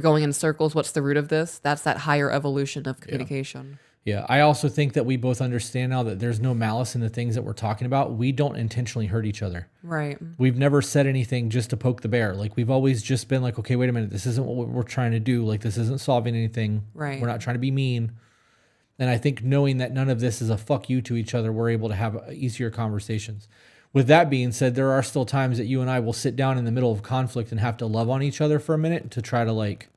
going in circles. What's the root of this? That's that higher evolution of communication. Yeah. I also think that we both understand now that there's no malice in the things that we're talking about. We don't intentionally hurt each other. Right. We've never said anything just to poke the bear. Like we've always just been like, okay, wait a minute. This isn't what we're trying to do. Like this isn't solving anything. Right. We're not trying to be mean. And I think knowing that none of this is a fuck you to each other, we're able to have easier conversations. With that being said, there are still times that you and I will sit down in the middle of conflict and have to love on each other for a minute to try to like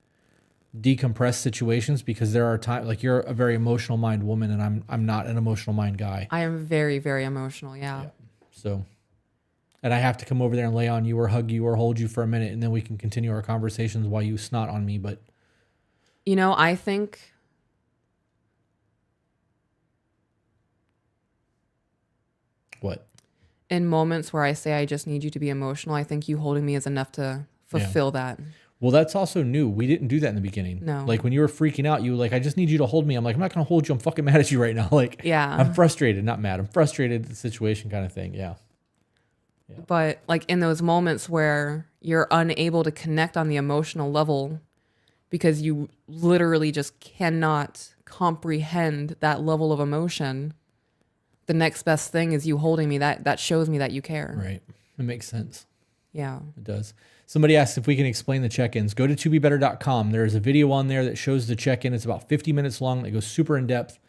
decompress situations because there are times like you're a very emotional mind woman and I'm not an emotional mind guy. I am very, very emotional. Yeah. So, and I have to come over there and lay on you or hug you or hold you for a minute and then we can continue our conversations while you snot on me. But You know, I think what? in moments where I say I just need you to be emotional, I think you holding me is enough to fulfill that. Well, that's also new. We didn't do that in the beginning. No. Like when you were freaking out, you were like, I just need you to hold me. I'm like, I'm not going to hold you. I'm fucking mad at you right now. Like, Yeah. I'm frustrated, not mad. I'm frustrated at the situation kind of thing. Yeah. But like in those moments where you're unable to connect on the emotional level because you literally just cannot comprehend that level of emotion, the next best thing is you holding me. That shows me that you care. Right. It makes sense. Yeah. It does. Somebody asked if we can explain the check-ins. Go to tobebetter.com. There's a video on there that shows the check-in. It's about 50 minutes long. It goes super in depth.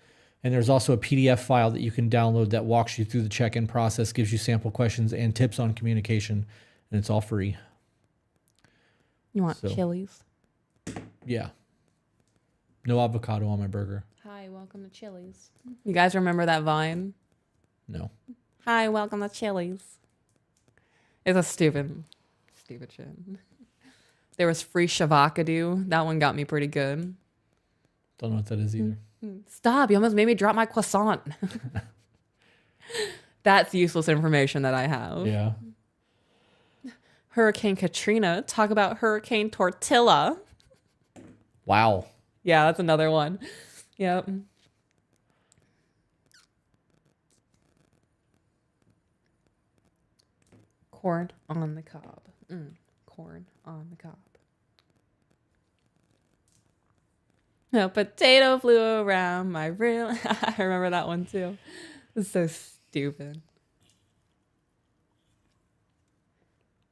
And there's also a PDF file that you can download that walks you through the check-in process, gives you sample questions and tips on communication. And it's all free. You want Chili's? Yeah. No avocado on my burger. Hi, welcome to Chili's. You guys remember that Vine? No. Hi, welcome to Chili's. It's a stupid shit. There was free shavakadu. That one got me pretty good. Don't know what that is either. Stop, you almost made me drop my croissant. That's useless information that I have. Yeah. Hurricane Katrina. Talk about Hurricane Tortilla. Wow. Yeah, that's another one. Yep. Corn on the cob. Corn on the cob. A potato flew around my room. I remember that one too. It's so stupid.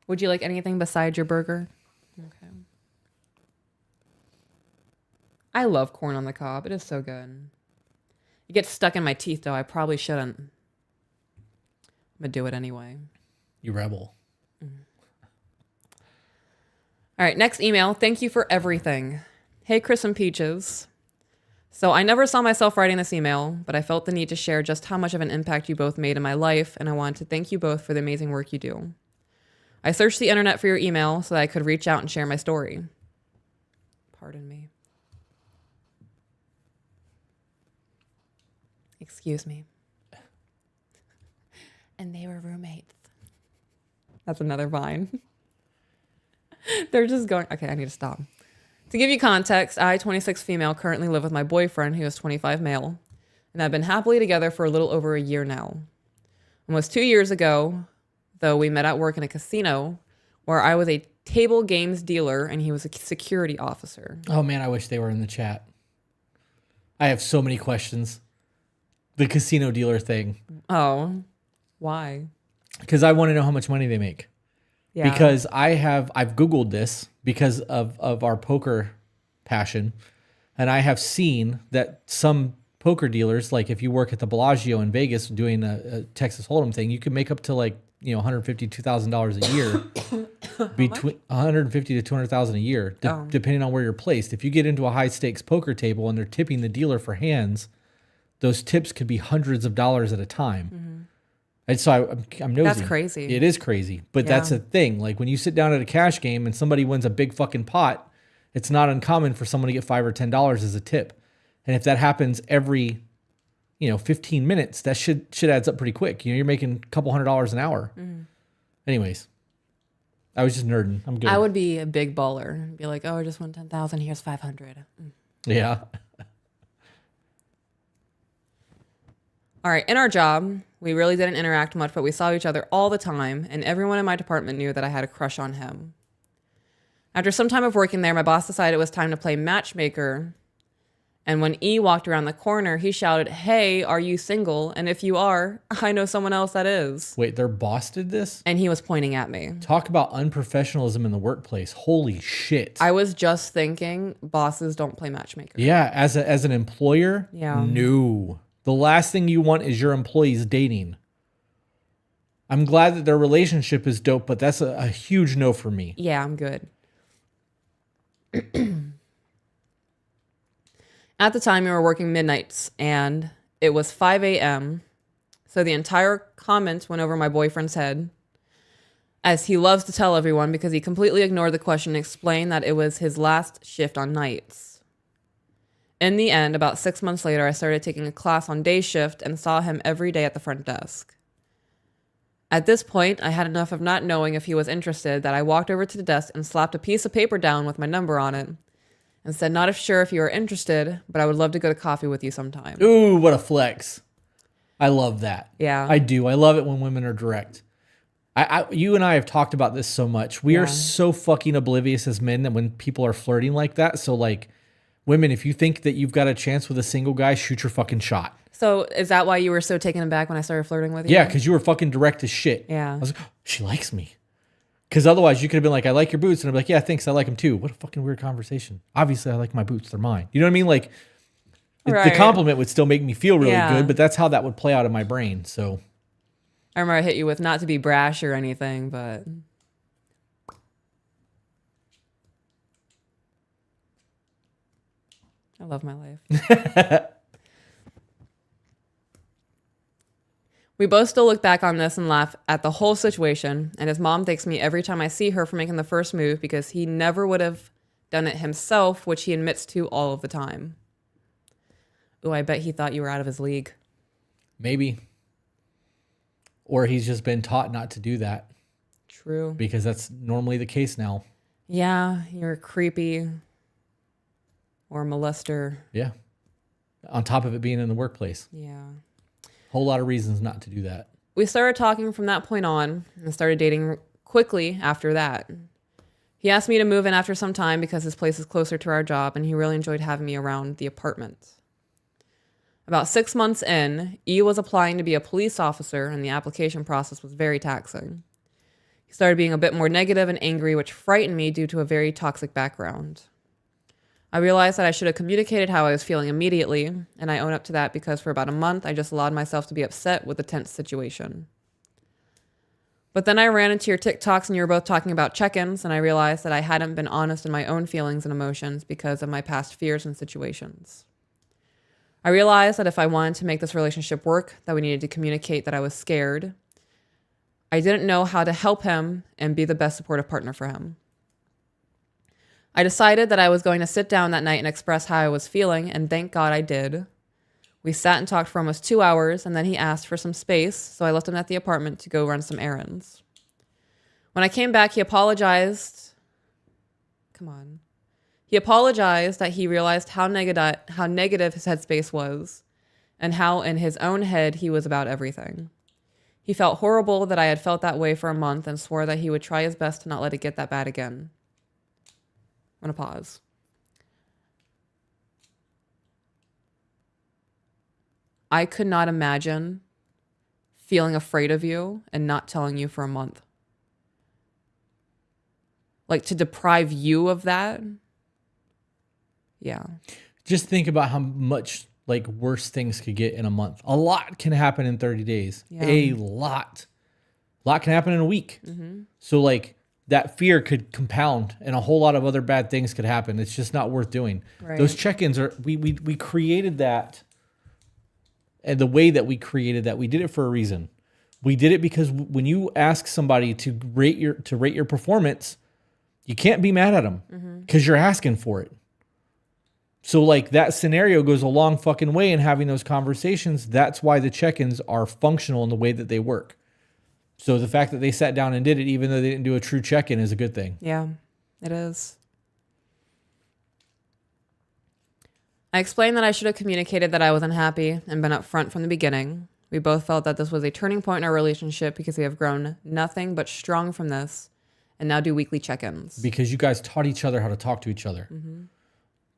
Would you like anything besides your burger? Okay. I love corn on the cob. It is so good. It gets stuck in my teeth though. I probably shouldn't. I'm gonna do it anyway. You rebel. All right, next email. Thank you for everything. Hey, Chris and Peaches. So I never saw myself writing this email, but I felt the need to share just how much of an impact you both made in my life, and I wanted to thank you both for the amazing work you do. I searched the internet for your email so that I could reach out and share my story. Pardon me. Excuse me. And they were roommates. That's another Vine. They're just going, okay, I need to stop. To give you context, I, 26 female, currently live with my boyfriend, who is 25 male, and I've been happily together for a little over a year now. Almost 2 years ago, though, we met at work in a casino where I was a table games dealer and he was a security officer. Oh man, I wish they were in the chat. I have so many questions. The casino dealer thing. Oh, why? Because I want to know how much money they make. Yeah. Because I've Googled this because of our poker passion. And I have seen that some poker dealers, like if you work at the Bellagio in Vegas doing a Texas Hold'em thing, you can make up to like, $150,000 to $2,000 a year. Between 150 to 200,000 a year, depending on where you're placed. If you get into a high stakes poker table and they're tipping the dealer for hands, those tips could be hundreds of dollars at a time. And so I'm nosy. That's crazy. It is crazy. But that's a thing. Like when you sit down at a cash game and somebody wins a big fucking pot, it's not uncommon for someone to get $5 or $10 as a tip. And if that happens every, 15 minutes, that shit adds up pretty quick. You're making a couple $100 an hour. Anyways, I was just nerding. I'm good. I would be a big baller. Be like, oh, I just won 10,000. Here's 500. Yeah. All right. In our job, we really didn't interact much, but we saw each other all the time, and everyone in my department knew that I had a crush on him. After some time of working there, my boss decided it was time to play matchmaker. And when E walked around the corner, he shouted, "Hey, are you single? And if you are, I know someone else that is." Wait, their boss did this? And he was pointing at me. Talk about unprofessionalism in the workplace. Holy shit. I was just thinking, bosses don't play matchmaker. Yeah, as an employer, Yeah. no. The last thing you want is your employees dating. I'm glad that their relationship is dope, but that's a huge no for me. Yeah, I'm good. At the time, we were working midnights, and it was 5 a.m., so the entire comment went over my boyfriend's head, as he loves to tell everyone, because he completely ignored the question and explained that it was his last shift on nights. In the end, about 6 months later, I started taking a class on day shift and saw him every day at the front desk. At this point, I had enough of not knowing if he was interested that I walked over to the desk and slapped a piece of paper down with my number on it and said, "Not sure if you are interested, but I would love to go to coffee with you sometime." Ooh, what a flex. I love that. Yeah. I do. I love it when women are direct. You and I have talked about this so much. We are so fucking oblivious as men that when people are flirting like that. So like, women, if you think that you've got a chance with a single guy, shoot your fucking shot. So is that why you were so taken aback when I started flirting with you? Yeah, because you were fucking direct as shit. Yeah. I was like, oh, she likes me. Because otherwise you could have been like, "I like your boots." And I'd be like, "Yeah, thanks. I like them too." What a fucking weird conversation. Obviously, I like my boots. They're mine. You know what I mean? Like, the compliment would still make me feel really good, but that's how that would play out in my brain. So I remember I hit you with, not to be brash or anything, but I love my life. We both still look back on this and laugh at the whole situation, and his mom thanks me every time I see her for making the first move because he never would have done it himself, which he admits to all of the time. Ooh, I bet he thought you were out of his league. maybe. Or he's just been taught not to do that. True. Because that's normally the case now. Yeah, you're creepy or a molester. Yeah. On top of it being in the workplace. Yeah. Whole lot of reasons not to do that. We started talking from that point on and started dating quickly after that. He asked me to move in after some time because his place is closer to our job and he really enjoyed having me around the apartment. About 6 months in, E was applying to be a police officer and the application process was very taxing. He started being a bit more negative and angry, which frightened me due to a very toxic background. I realized that I should have communicated how I was feeling immediately, and I own up to that because for about a month, I just allowed myself to be upset with the tense situation. But then I ran into your TikToks and you were both talking about check-ins, and I realized that I hadn't been honest in my own feelings and emotions because of my past fears and situations. I realized that if I wanted to make this relationship work, that we needed to communicate that I was scared. I didn't know how to help him and be the best supportive partner for him. I decided that I was going to sit down that night and express how I was feeling, and thank God I did. We sat and talked for almost 2 hours, and then he asked for some space, so I left him at the apartment to go run some errands. When I came back, he apologized. He apologized that he realized how negative his headspace was, and how in his own head he was about everything. He felt horrible that I had felt that way for a month and swore that he would try his best to not let it get that bad again. I'm going to pause. I could not imagine feeling afraid of you and not telling you for a month. Like, to deprive you of that. Yeah. Just think about how much like worse things could get in a month. A lot can happen in 30 days. Yeah. A lot. A lot can happen in a week. So like that fear could compound and a whole lot of other bad things could happen. It's just not worth doing. Right. Those check-ins are, we created that, and the way that we created that, we did it for a reason. We did it because when you ask somebody to rate your performance, you can't be mad at them because you're asking for it. So like that scenario goes a long fucking way in having those conversations. That's why the check-ins are functional in the way that they work. So the fact that they sat down and did it, even though they didn't do a true check-in, is a good thing. Yeah, it is. I explained that I should have communicated that I was unhappy and been upfront from the beginning. We both felt that this was a turning point in our relationship because we have grown nothing but strong from this and now do weekly check-ins. Because you guys taught each other how to talk to each other.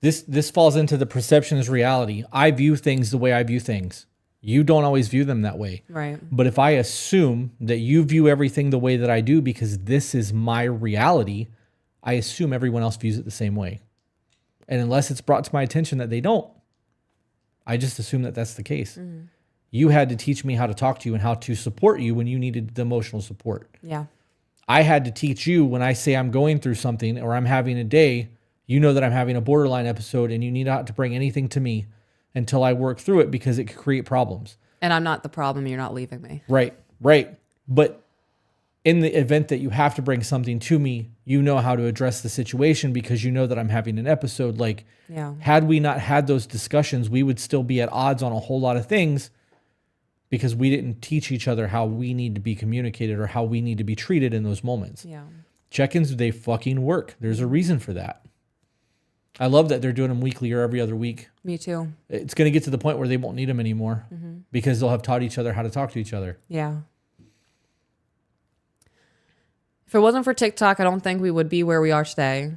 This falls into the perception is reality. I view things the way I view things. You don't always view them that way. Right. But if I assume that you view everything the way that I do because this is my reality, I assume everyone else views it the same way. And unless it's brought to my attention that they don't, I just assume that that's the case. You had to teach me how to talk to you and how to support you when you needed the emotional support. Yeah. I had to teach you when I say I'm going through something or I'm having a day, you know that I'm having a borderline episode and you need not to bring anything to me until I work through it because it could create problems. And I'm not the problem. You're not leaving me. Right. But in the event that you have to bring something to me, you know how to address the situation because you know that I'm having an episode. Like, Yeah. had we not had those discussions, we would still be at odds on a whole lot of things because we didn't teach each other how we need to be communicated or how we need to be treated in those moments. Yeah. Check-ins, they fucking work. There's a reason for that. I love that they're doing them weekly or every other week. Me too. It's going to get to the point where they won't need them anymore because they'll have taught each other how to talk to each other. Yeah. If it wasn't for TikTok, I don't think we would be where we are today.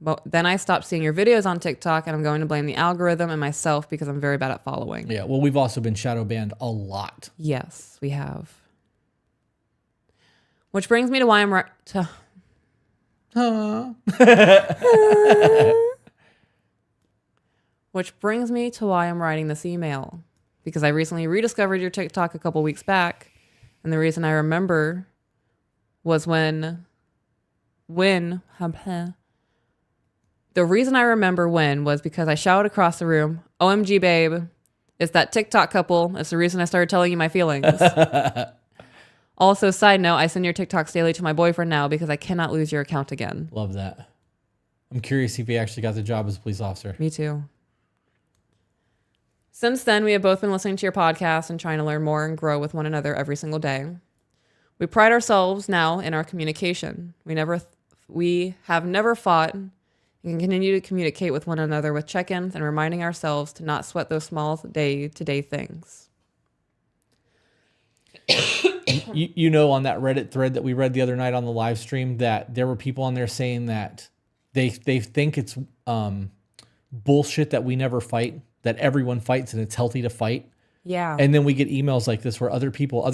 But then I stopped seeing your videos on TikTok, and I'm going to blame the algorithm and myself because I'm very bad at following. Yeah, well, we've also been shadow banned a lot. Yes, we have. Which brings me to why I'm Which brings me to why I'm writing this email. Because I recently rediscovered your TikTok a couple weeks back. And the reason I remember was the reason I remember was because I shouted across the room, OMG, babe, it's that TikTok couple. It's the reason I started telling you my feelings. Also, side note, I send your TikToks daily to my boyfriend now because I cannot lose your account again. Love that. I'm curious if he actually got the job as a police officer. Me too. Since then, we have both been listening to your podcast and trying to learn more and grow with one another every single day. We pride ourselves now in our communication. We have never fought and continue to communicate with one another with check-ins and reminding ourselves to not sweat those small day-to-day things. You know, on that Reddit thread that we read the other night on the live stream, that there were people on there saying that they think it's bullshit that we never fight, that everyone fights and it's healthy to fight. Yeah. And then we get emails like this where other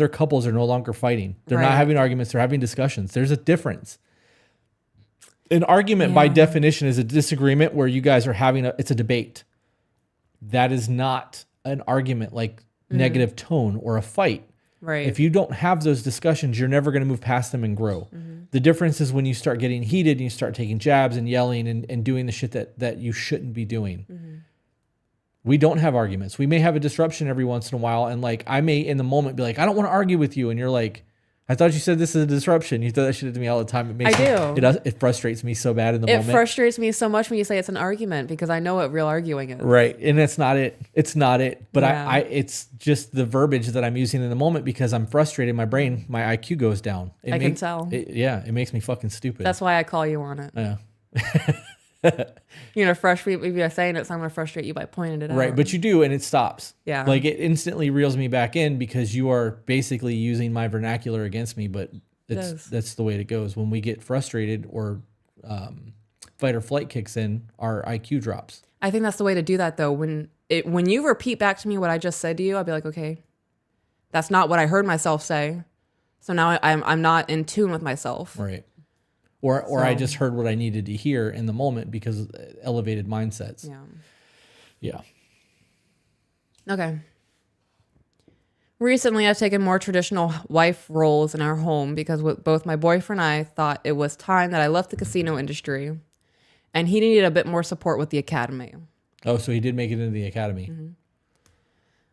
couples are no longer fighting. They're not having arguments. They're having discussions. There's a difference. An argument by definition is a disagreement where you guys are it's a debate. That is not an argument like negative tone or a fight. Right. If you don't have those discussions, you're never going to move past them and grow. The difference is when you start getting heated and you start taking jabs and yelling and doing the shit that you shouldn't be doing. We don't have arguments. We may have a disruption every once in a while. And like, I may in the moment be like, I don't want to argue with you. And you're like, I thought you said this is a disruption. You throw that shit to me all the time. It frustrates me so bad in the moment. It frustrates me so much when you say it's an argument because I know what real arguing is. Right. And it's not it. It's not it. But Yeah. it's just the verbiage that I'm using in the moment because I'm frustrated. My brain, my IQ goes down. I can tell. It makes me fucking stupid. That's why I call you on it. Yeah. You're going to frustrate me by saying it, so I'm going to frustrate you by pointing it out. Right, but you do, and it stops. Yeah. Like, it instantly reels me back in because you are basically using my vernacular against me, but that's the way it goes. When we get frustrated or fight or flight kicks in, our IQ drops. I think that's the way to do that, though. When you repeat back to me what I just said to you, I'll be like, okay, that's not what I heard myself say. So now I'm not in tune with myself. Right. Or I just heard what I needed to hear in the moment because of elevated mindsets. Yeah. Yeah. Okay. Recently, I've taken more traditional wife roles in our home because both my boyfriend and I thought it was time that I left the casino industry, and he needed a bit more support with the academy. Oh, so he did make it into the academy. Mm-hmm.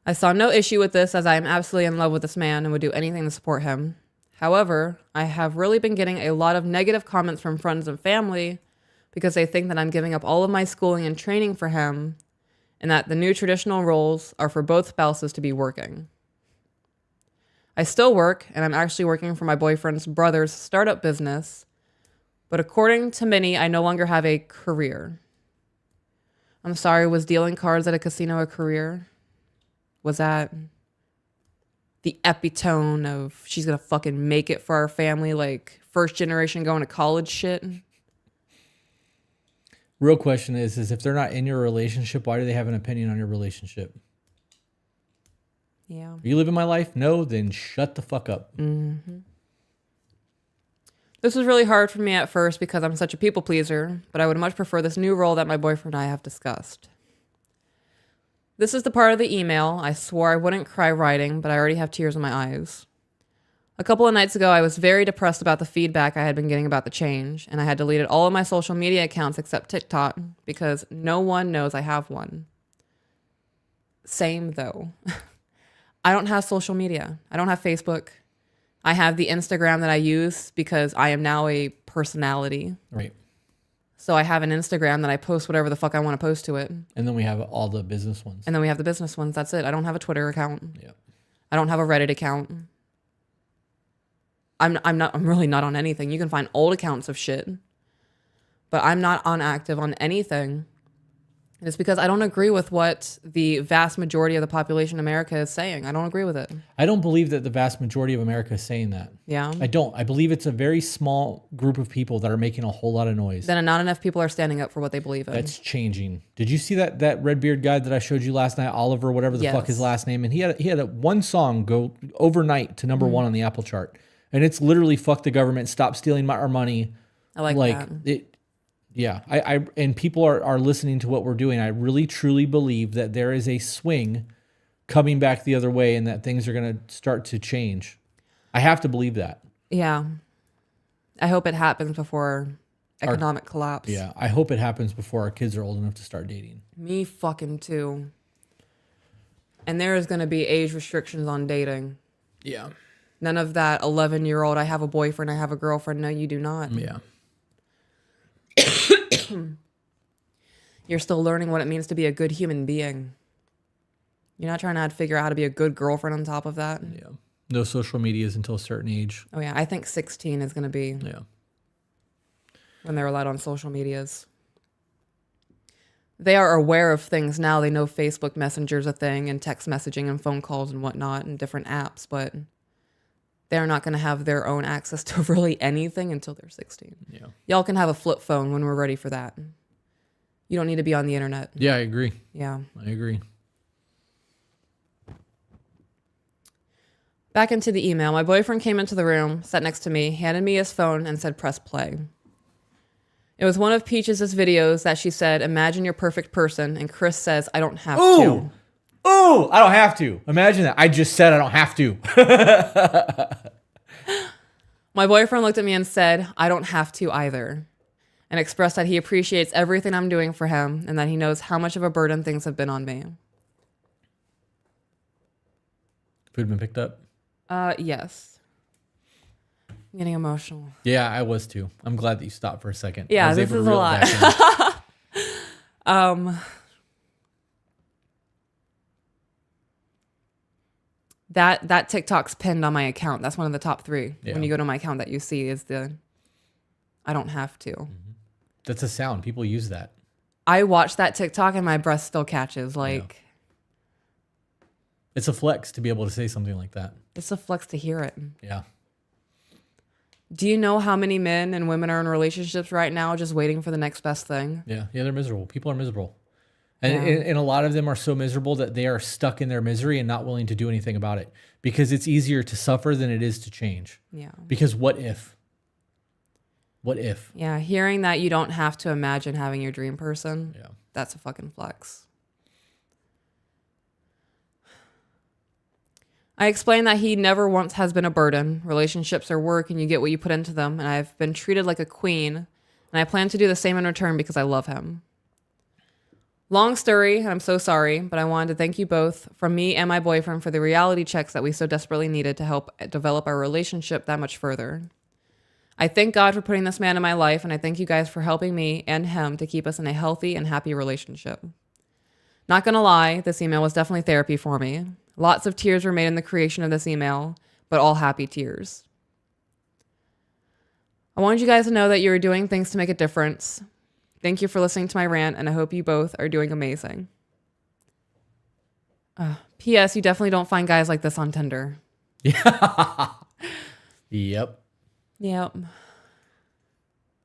I saw no issue with this as I am absolutely in love with this man and would do anything to support him. However, I have really been getting a lot of negative comments from friends and family because they think that I'm giving up all of my schooling and training for him and that the new traditional roles are for both spouses to be working. I still work, and I'm actually working for my boyfriend's brother's startup business, but according to many, I no longer have a career. I'm sorry, was dealing cards at a casino a career? Was that the epitome of she's gonna fucking make it for our family, like first generation going to college shit? Real question is if they're not in your relationship, why do they have an opinion on your relationship? Yeah. Are you living my life? No, then shut the fuck up. Mm-hmm. This was really hard for me at first because I'm such a people pleaser, but I would much prefer this new role that my boyfriend and I have discussed. This is the part of the email I swore I wouldn't cry writing, but I already have tears in my eyes. A couple of nights ago, I was very depressed about the feedback I had been getting about the change, and I had deleted all of my social media accounts except TikTok because no one knows I have one. Same though. I don't have social media. I don't have Facebook. I have the Instagram that I use because I am now a personality. Right. So I have an Instagram that I post whatever the fuck I want to post to it. And then we have all the business ones. And then we have the business ones. That's it. I don't have a Twitter account. Yeah. I don't have a Reddit account. I'm really not on anything. You can find old accounts of shit, but I'm not active on anything. And it's because I don't agree with what the vast majority of the population in America is saying. I don't agree with it. I don't believe that the vast majority of America is saying that. Yeah. I don't. I believe it's a very small group of people that are making a whole lot of noise. Then not enough people are standing up for what they believe in. That's changing. Did you see that red beard guy that I showed you last night, Oliver, whatever the fuck his last name? And he had one song go overnight to number one on the Apple chart. And it's literally "fuck the government, stop stealing our money." I like that. Yeah, and people are listening to what we're doing. I really truly believe that there is a swing coming back the other way and that things are going to start to change. I have to believe that. Yeah. I hope it happens before economic collapse. Yeah, I hope it happens before our kids are old enough to start dating. Me fucking too. And there is going to be age restrictions on dating. Yeah. None of that 11-year-old, I have a boyfriend, I have a girlfriend. No, you do not. Yeah. You're still learning what it means to be a good human being. You're not trying to figure out how to be a good girlfriend on top of that. Yeah. No social medias until a certain age. Oh, yeah. I think 16 is going to be when they're allowed on social medias. They are aware of things now. They know Facebook Messenger's a thing and text messaging and phone calls and whatnot and different apps, but they're not going to have their own access to really anything until they're 16. Yeah. Y'all can have a flip phone when we're ready for that. You don't need to be on the internet. Yeah, I agree. Yeah. I agree. Back into the email. My boyfriend came into the room, sat next to me, handed me his phone, and said, "Press play." It was one of Peach's videos that she said, "Imagine your perfect person," and Chris says, "I don't have to." Oh, I don't have to. Imagine that. I just said I don't have to. My boyfriend looked at me and said, "I don't have to either," and expressed that he appreciates everything I'm doing for him and that he knows how much of a burden things have been on me. Food been picked up? Yes. I'm getting emotional. Yeah, I was too. I'm glad that you stopped for a second. Yeah, this is a lot. That TikTok's pinned on my account. That's one of the top 3. Yeah. When you go to my account that you see is the "I don't have to." Mm-hmm. That's a sound. People use that. I watch that TikTok and my breath still catches. Like, it's a flex to be able to say something like that. it's a flex to hear it. Yeah. Do you know how many men and women are in relationships right now just waiting for the next best thing? Yeah. Yeah, they're miserable. People are miserable. And a lot of them are so miserable that they are stuck in their misery and not willing to do anything about it because it's easier to suffer than it is to change. Yeah. Because what if? What if? Yeah. Hearing that you don't have to imagine having your dream person. Yeah. That's a fucking flex. I explained that he never once has been a burden. Relationships are work and you get what you put into them. And I've been treated like a queen. And I plan to do the same in return because I love him. Long story, and I'm so sorry, but I wanted to thank you both from me and my boyfriend for the reality checks that we so desperately needed to help develop our relationship that much further. I thank God for putting this man in my life, and I thank you guys for helping me and him to keep us in a healthy and happy relationship. Not gonna lie, this email was definitely therapy for me. Lots of tears were made in the creation of this email, but all happy tears. I wanted you guys to know that you are doing things to make a difference. Thank you for listening to my rant, and I hope you both are doing amazing. P.S. You definitely don't find guys like this on Tinder. Yeah. Yep. Yep.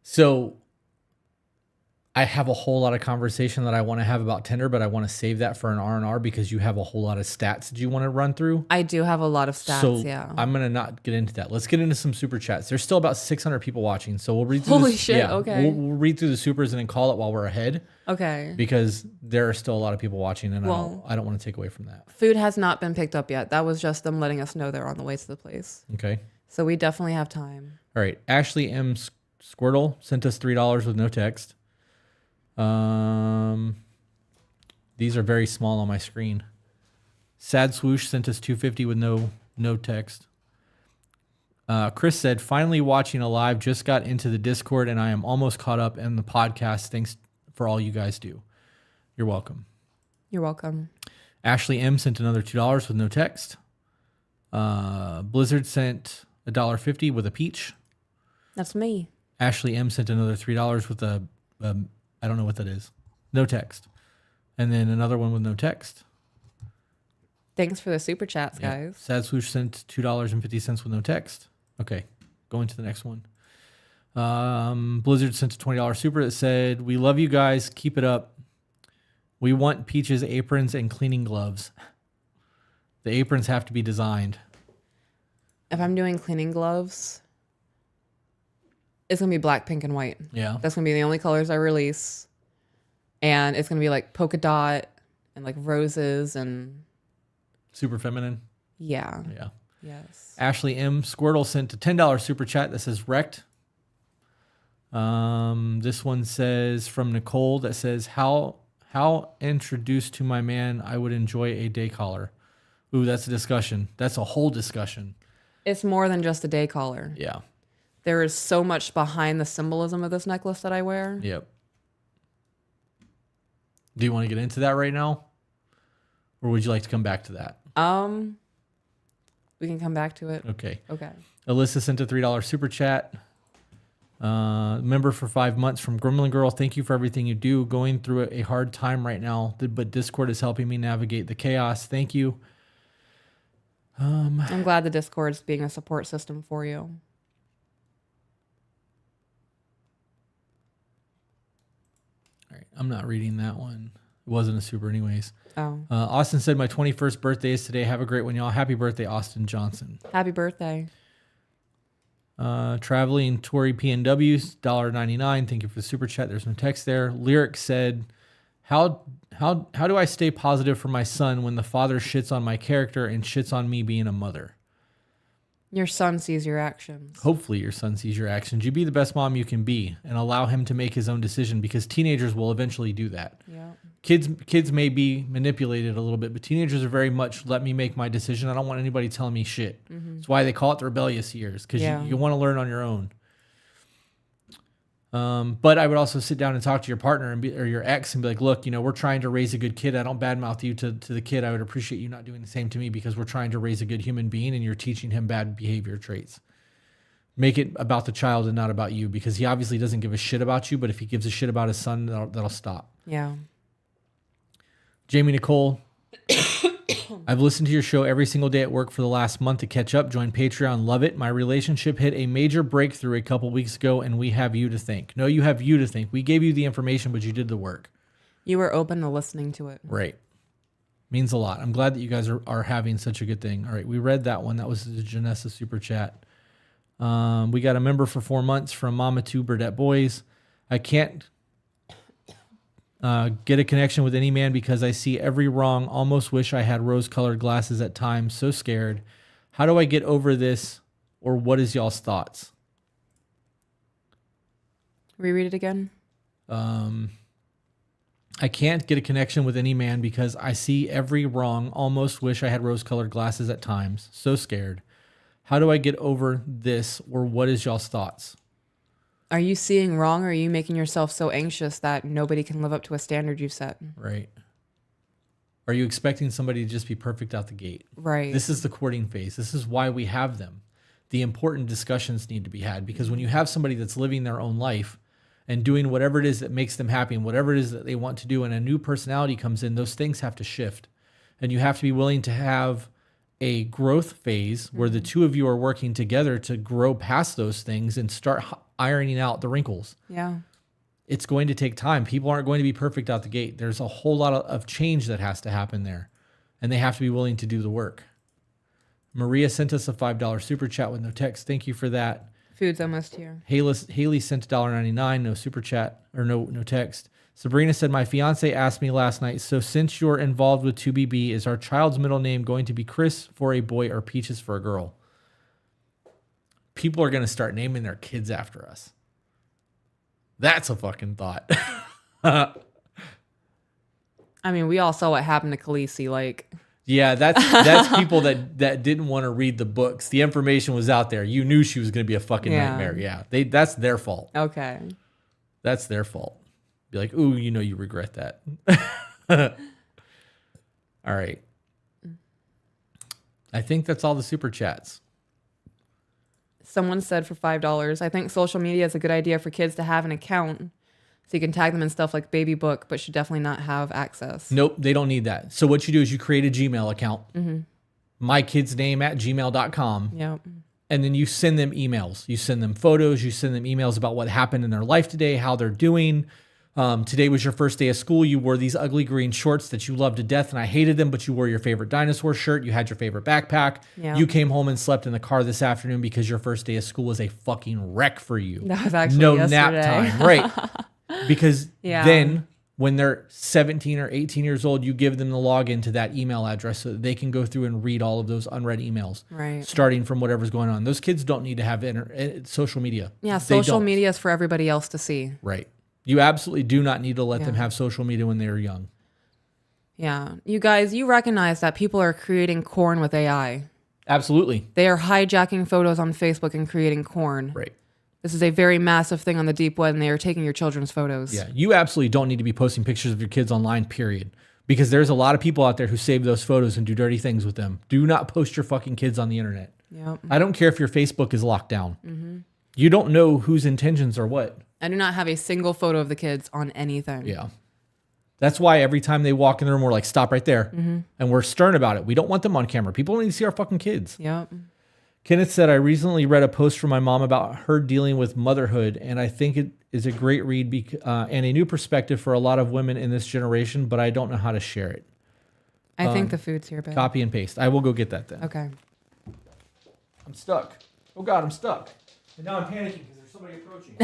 So I have a whole lot of conversation that I want to have about Tinder, but I want to save that for an R&R because you have a whole lot of stats that you want to run through. I do have a lot of stats, so yeah. I'm going to not get into that. Let's get into some super chats. There's still about 600 people watching, so we'll read through Holy this. shit, Yeah, okay. We'll read through the supers and then call it while we're ahead Okay. because there are still a lot of people watching, and Well, I don't want to take away from that. Food has not been picked up yet. That was just them letting us know they're on the way to the place. Okay. So we definitely have time. All right. Ashley M. Squirtle sent us $3 with no text. These are very small on my screen. Sad Swoosh sent us $2.50 with no text. Chris said, finally watching a live, just got into the Discord and I am almost caught up in the podcast. Thanks for all you guys do. You're welcome. You're welcome. Ashley M sent another $2 with no text. Blizzard sent $1.50 with a peach. That's me. Ashley M sent another $3 with a I don't know what that is. No text. And then another one with no text. Thanks for the super chats, guys. Sad Swoosh sent $2.50 with no text. Okay, going to the next one. Blizzard sent a $20 super that said, we love you guys. Keep it up. We want Peach's aprons and cleaning gloves. The aprons have to be designed. If I'm doing cleaning gloves, it's going to be black, pink, and white. Yeah. That's going to be the only colors I release. And it's going to be like polka dot and like roses and... Super feminine. Yeah. Yeah. Yes. Ashley M. Squirtle sent a $10 super chat that says wrecked. This one says from Nicole that says, how introduced to my man I would enjoy a day collar. Ooh, that's a discussion. That's a whole discussion. It's more than just a day collar. Yeah. There is so much behind the symbolism of this necklace that I wear. Yep. Do you want to get into that right now? Or would you like to come back to that? We can come back to it. Okay. Okay. Alyssa sent a $3 super chat. Member for 5 months from Gremlin Girl. Thank you for everything you do. Going through a hard time right now, but Discord is helping me navigate the chaos. Thank you. I'm glad the Discord's being a support system for you. All right. I'm not reading that one. It wasn't a super anyways. Oh. Austin said, my 21st birthday is today. Have a great one, y'all. Happy birthday, Austin Johnson. Happy birthday. Traveling Tory PNW, $1.99. Thank you for the super chat. There's no text there. Lyric said, how do I stay positive for my son when the father shits on my character and shits on me being a mother? Your son sees your actions. Hopefully your son sees your actions. You be the best mom you can be and allow him to make his own decision because teenagers will eventually do that. Yeah. Kids may be manipulated a little bit, but teenagers are very much let me make my decision. I don't want anybody telling me shit. Mm-hmm. That's why they call it the rebellious years because you want to learn on your own. But I would also sit down and talk to your partner or your ex and be like, look, we're trying to raise a good kid. I don't badmouth you to the kid. I would appreciate you not doing the same to me because we're trying to raise a good human being and you're teaching him bad behavior traits. Make it about the child and not about you because he obviously doesn't give a shit about you, but if he gives a shit about his son, that'll stop. Yeah. Jamie Nicole, I've listened to your show every single day at work for the last month to catch up. Join Patreon. Love it. My relationship hit a major breakthrough a couple weeks ago, and we have you to thank. No, you have you to thank. We gave you the information, but you did the work. You were open to listening to it. Right. Means a lot. I'm glad that you guys are having such a good thing. All right. We read that one. That was the Janessa Super Chat. We got a member for 4 months from Mama 2 Burdette Boys. I can't get a connection with any man because I see every wrong. Almost wish I had rose-colored glasses at times. So scared. How do I get over this? Or what is y'all's thoughts? Reread it again. I can't get a connection with any man because I see every wrong. Almost wish I had rose-colored glasses at times. So scared. How do I get over this? Or what is y'all's thoughts? Are you seeing wrong, or are you making yourself so anxious that nobody can live up to a standard you've set? Right. Are you expecting somebody to just be perfect out the gate? Right. This is the courting phase. This is why we have them. The important discussions need to be had, because when you have somebody that's living their own life and doing whatever it is that makes them happy and whatever it is that they want to do, and a new personality comes in, those things have to shift. And you have to be willing to have a growth phase where the two of you are working together to grow past those things and start ironing out the wrinkles. Yeah. It's going to take time. People aren't going to be perfect out the gate. There's a whole lot of change that has to happen there, and they have to be willing to do the work. Maria sent us a $5 super chat with no text. Thank you for that. Food's almost here. Haley sent $1.99, no super chat or no text. Sabrina said, my fiance asked me last night, so since you're involved with 2BB, is our child's middle name going to be Chris for a boy or Peaches for a girl? People are going to start naming their kids after us. That's a fucking thought. I mean, we all saw what happened to Khaleesi. Like, yeah, that's people that didn't want to read the books. The information was out there. You knew she was going to be a fucking nightmare. Yeah, that's their fault. Okay. That's their fault. Be like, ooh, you regret that. All right. I think that's all the super chats. Someone said for $5, I think social media is a good idea for kids to have an account so you can tag them in stuff like baby book, but should definitely not have access. Nope, they don't need that. So what you do is you create a Gmail account, mykidsname@gmail.com. Yep. And then you send them emails. You send them photos. You send them emails about what happened in their life today, how they're doing. Today was your first day of school. You wore these ugly green shorts that you loved to death, and I hated them, but you wore your favorite dinosaur shirt. You had your favorite backpack. Yeah. You came home and slept in the car this afternoon because your first day of school was a fucking wreck for you. That was actually no yesterday. nap time. Right. Because Yeah. then when they're 17 or 18 years old, you give them the login to that email address so that they can go through and read all of those unread emails. Right. Starting from whatever's going on. Those kids don't need to have social media. Yeah, They social don't. media is for everybody else to see. Right. You absolutely do not need to let them have social media when they're young. Yeah. You guys, you recognize that people are creating corn with AI. Absolutely. They are hijacking photos on Facebook and creating corn. Right. This is a very massive thing on the deep web, and they are taking your children's photos. Yeah. You absolutely don't need to be posting pictures of your kids online, period. Because there's a lot of people out there who save those photos and do dirty things with them. Do not post your fucking kids on the internet. Yep. I don't care if your Facebook is locked down. You don't know whose intentions are what. I do not have a single photo of the kids on anything. Yeah. That's why every time they walk in the room, we're like, stop right there. And we're stern about it. We don't want them on camera. People don't need to see our fucking kids. Yep. Kenneth said, I recently read a post from my mom about her dealing with motherhood, and I think it is a great read and a new perspective for a lot of women in this generation, but I don't know how to share it. I think the food's here, babe. Copy and paste. I will go get that then. Okay. I'm stuck. Oh, God, I'm stuck. And now I'm panicking because there's somebody approaching.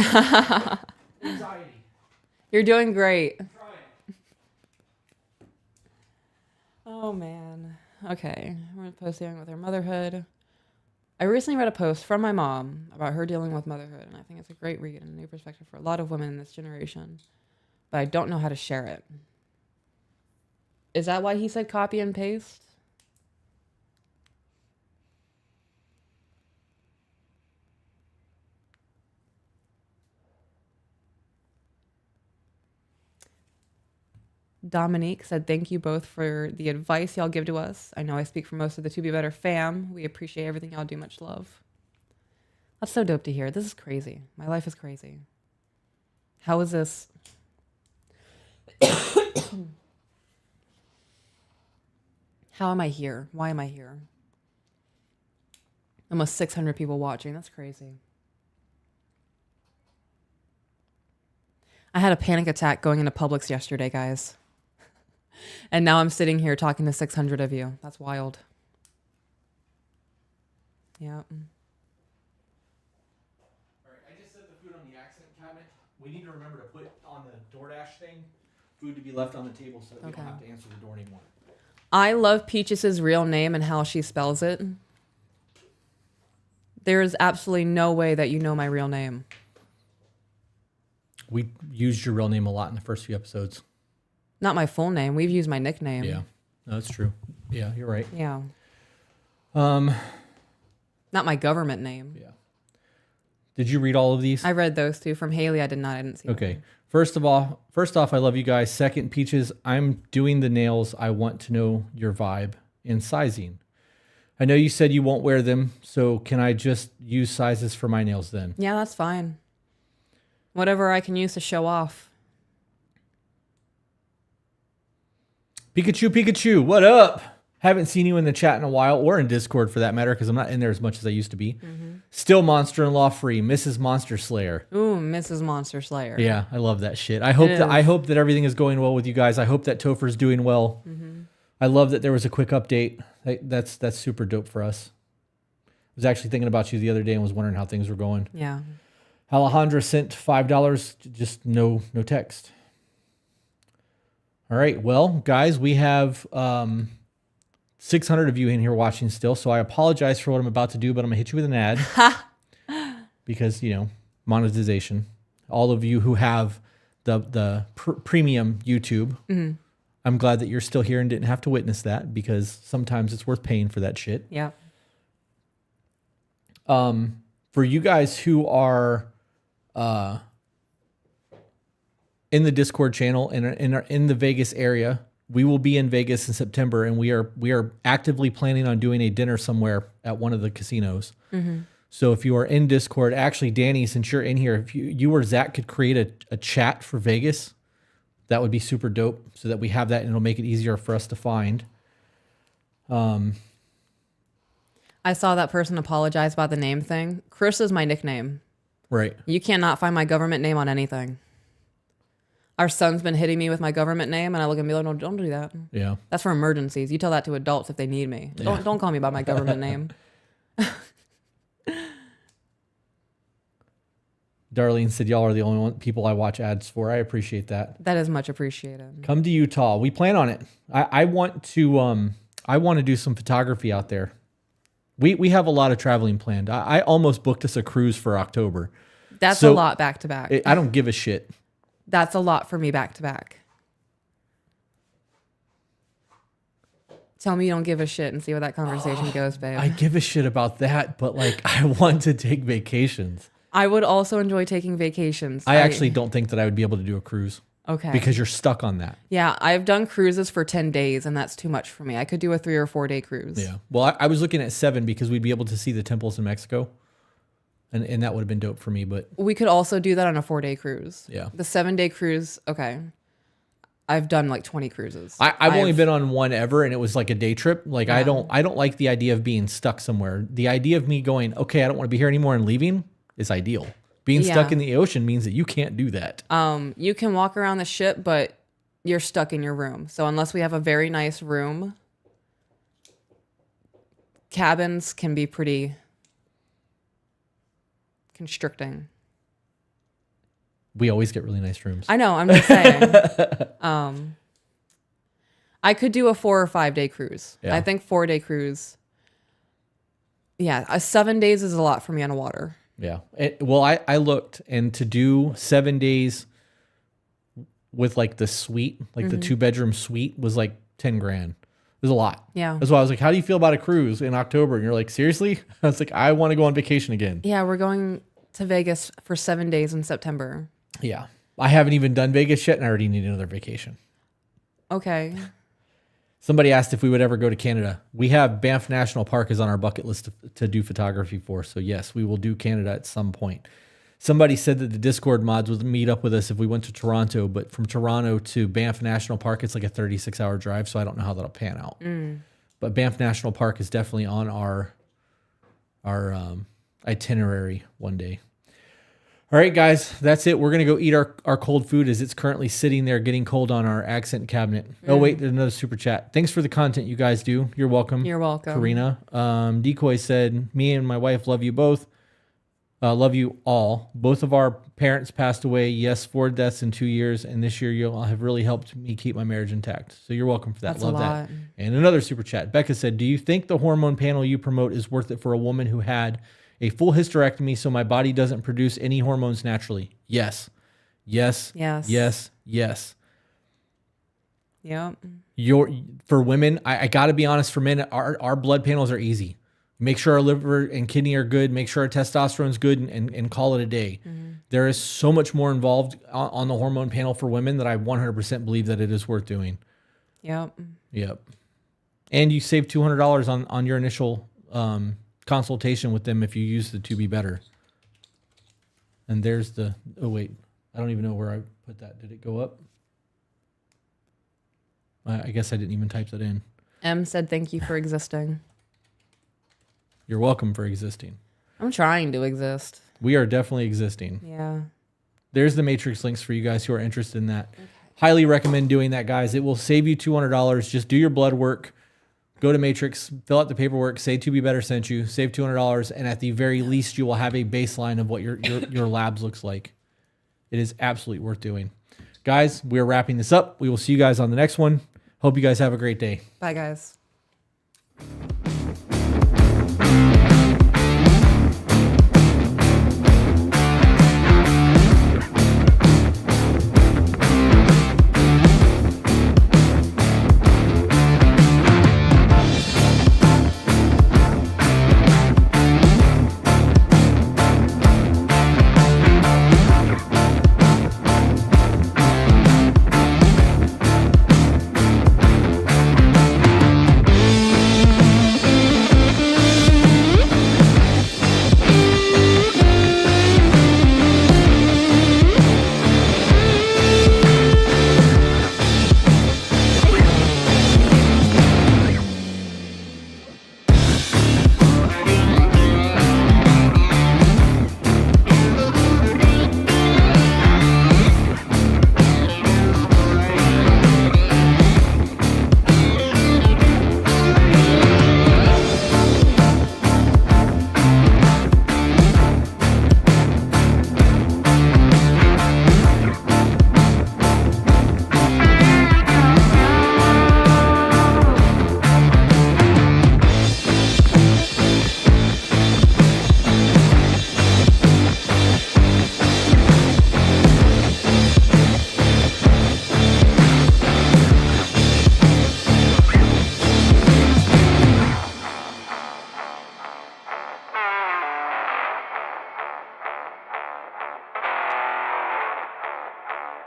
Anxiety. You're doing great. I'm trying. Oh, man. Okay. We're going to post dealing with her motherhood. I recently read a post from my mom about her dealing with motherhood, and I think it's a great read and a new perspective for a lot of women in this generation, but I don't know how to share it. Is that why he said copy and paste? Dominique said, thank you both for the advice y'all give to us. I know I speak for most of the To Be Better fam. We appreciate everything y'all do. Much love. That's so dope to hear. This is crazy. My life is crazy. How is this? How am I here? Why am I here? Almost 600 people watching. That's crazy. I had a panic attack going into Publix yesterday, guys. And now I'm sitting here talking to 600 of you. That's wild. Yeah. All right, I just set the food on the accent cabinet. We need to remember to put on the DoorDash thing food to be left on the table so that we don't have to answer the door anymore. I love Peaches' real name and how she spells it. There is absolutely no way that you know my real name. We used your real name a lot in the first few episodes. Not my full name. We've used my nickname. Yeah, no, that's true. Yeah, you're right. Yeah. Not my government name. Yeah. Did you read all of these? I read those two. From Haley, I did not. I didn't see Okay. them. First off, I love you guys. Second, Peaches, I'm doing the nails. I want to know your vibe and sizing. I know you said you won't wear them, so can I just use sizes for my nails then? Yeah, that's fine. Whatever I can use to show off. Pikachu, what up? Haven't seen you in the chat in a while, or in Discord for that matter, because I'm not in there as much as I used to be. Mm-hmm. Still monster-in-law free, Mrs. Monster Slayer. Ooh, Mrs. Monster Slayer. Yeah, I love that shit. I hope that everything is going well with you guys. I hope that Topher's doing well. Mm-hmm. I love that there was a quick update. That's super dope for us. I was actually thinking about you the other day and was wondering how things were going. Yeah. Alejandra sent $5, just no text. All right, well, guys, we have 600 of you in here watching still, so I apologize for what I'm about to do, but I'm gonna hit you with an ad because monetization. All of you who have the premium YouTube, I'm glad that you're still here and didn't have to witness that, because sometimes it's worth paying for that shit. Yeah. For you guys who are in the Discord channel and are in the Vegas area, we will be in Vegas in September, and we are actively planning on doing a dinner somewhere at one of the casinos. Mm-hmm. So if you are in Discord, actually, Danny, since you're in here, if you or Zach could create a chat for Vegas, that would be super dope, so that we have that and it'll make it easier for us to find. I saw that person apologize about the name thing. Chris is my nickname. Right. You cannot find my government name on anything. Our son's been hitting me with my government name, and I look at me like, no, don't do that. Yeah. That's for emergencies. You tell that to adults if they need me. Yeah. Don't call me by my government name. Darlene said, y'all are the only people I watch ads for. I appreciate that. That is much appreciated. Come to Utah. We plan on it. I want to do some photography out there. We have a lot of traveling planned. I almost booked us a cruise for October. That's a lot back to back. I don't give a shit. That's a lot for me back to back. Tell me you don't give a shit and see where that conversation goes, babe. I give a shit about that, but like, I want to take vacations. I would also enjoy taking vacations. I actually don't think that I would be able to do a cruise. Okay. Because you're stuck on that. Yeah, I've done cruises for 10 days, and that's too much for me. I could do a 3 or 4 day cruise. Yeah. Well, I was looking at 7 because we'd be able to see the temples in Mexico. And that would have been dope for me, but we could also do that on a 4 day cruise. Yeah. The 7 day cruise, okay. I've done like 20 cruises. I've only been on one ever, and it was like a day trip. Like, yeah. I don't like the idea of being stuck somewhere. The idea of me going, okay, I don't want to be here anymore and leaving is ideal. Being stuck in the ocean means that you can't do that. You can walk around the ship, but you're stuck in your room. So unless we have a very nice room, cabins can be pretty constricting. We always get really nice rooms. I know, I'm just saying. I could do a 4 or 5 day cruise. Yeah. I think 4 day cruise. Yeah, 7 days is a lot for me on the water. Yeah. I looked, and to do 7 days with like the suite, like the 2-bedroom suite, was like 10 grand. It was a lot. Yeah. That's why I was like, how do you feel about a cruise in October? And you're like, seriously? I was like, I want to go on vacation again. Yeah, we're going to Vegas for 7 days in September. Yeah. I haven't even done Vegas yet, and I already need another vacation. Okay. Somebody asked if we would ever go to Canada. We have Banff National Park is on our bucket list to do photography for. So yes, we will do Canada at some point. Somebody said that the Discord mods would meet up with us if we went to Toronto, but from Toronto to Banff National Park, it's like a 36-hour drive. So I don't know how that'll pan out. But Banff National Park is definitely on our itinerary one day. All right, guys, that's it. We're going to go eat our cold food as it's currently sitting there getting cold on our accent cabinet. Oh, wait, there's another super chat. Thanks for the content you guys do. You're welcome. You're welcome. Karina. Decoy said, me and my wife love you both. Love you all. Both of our parents passed away. Yes, 4 deaths in 2 years. And this year you'll have really helped me keep my marriage intact. So you're welcome for that. That's love a lot. that. And another super chat. Becca said, do you think the hormone panel you promote is worth it for a woman who had a full hysterectomy so my body doesn't produce any hormones naturally? Yes. Yes. Yes. Yes. Yes. Yep. For women, I got to be honest, for men, our blood panels are easy. Make sure our liver and kidney are good. Make sure our testosterone's good and call it a day. Mm-hmm. There is so much more involved on the hormone panel for women that I 100% believe that it is worth doing. Yep. Yep. And you save $200 on your initial consultation with them if you use the To Be Better. And there's the, oh wait, I don't even know where I put that. Did it go up? I guess I didn't even type that in. M said, thank you for existing. You're welcome for existing. I'm trying to exist. We are definitely existing. Yeah. There's the Matrix links for you guys who are interested in that. Okay. Highly recommend doing that, guys. It will save you $200. Just do your blood work. Go to Matrix, fill out the paperwork, say To Be Better sent you, save $200, and at the very least, you will have a baseline of what your labs looks like. It is absolutely worth doing. Guys, we're wrapping this up. We will see you guys on the next one. Hope you guys have a great day. Bye, guys.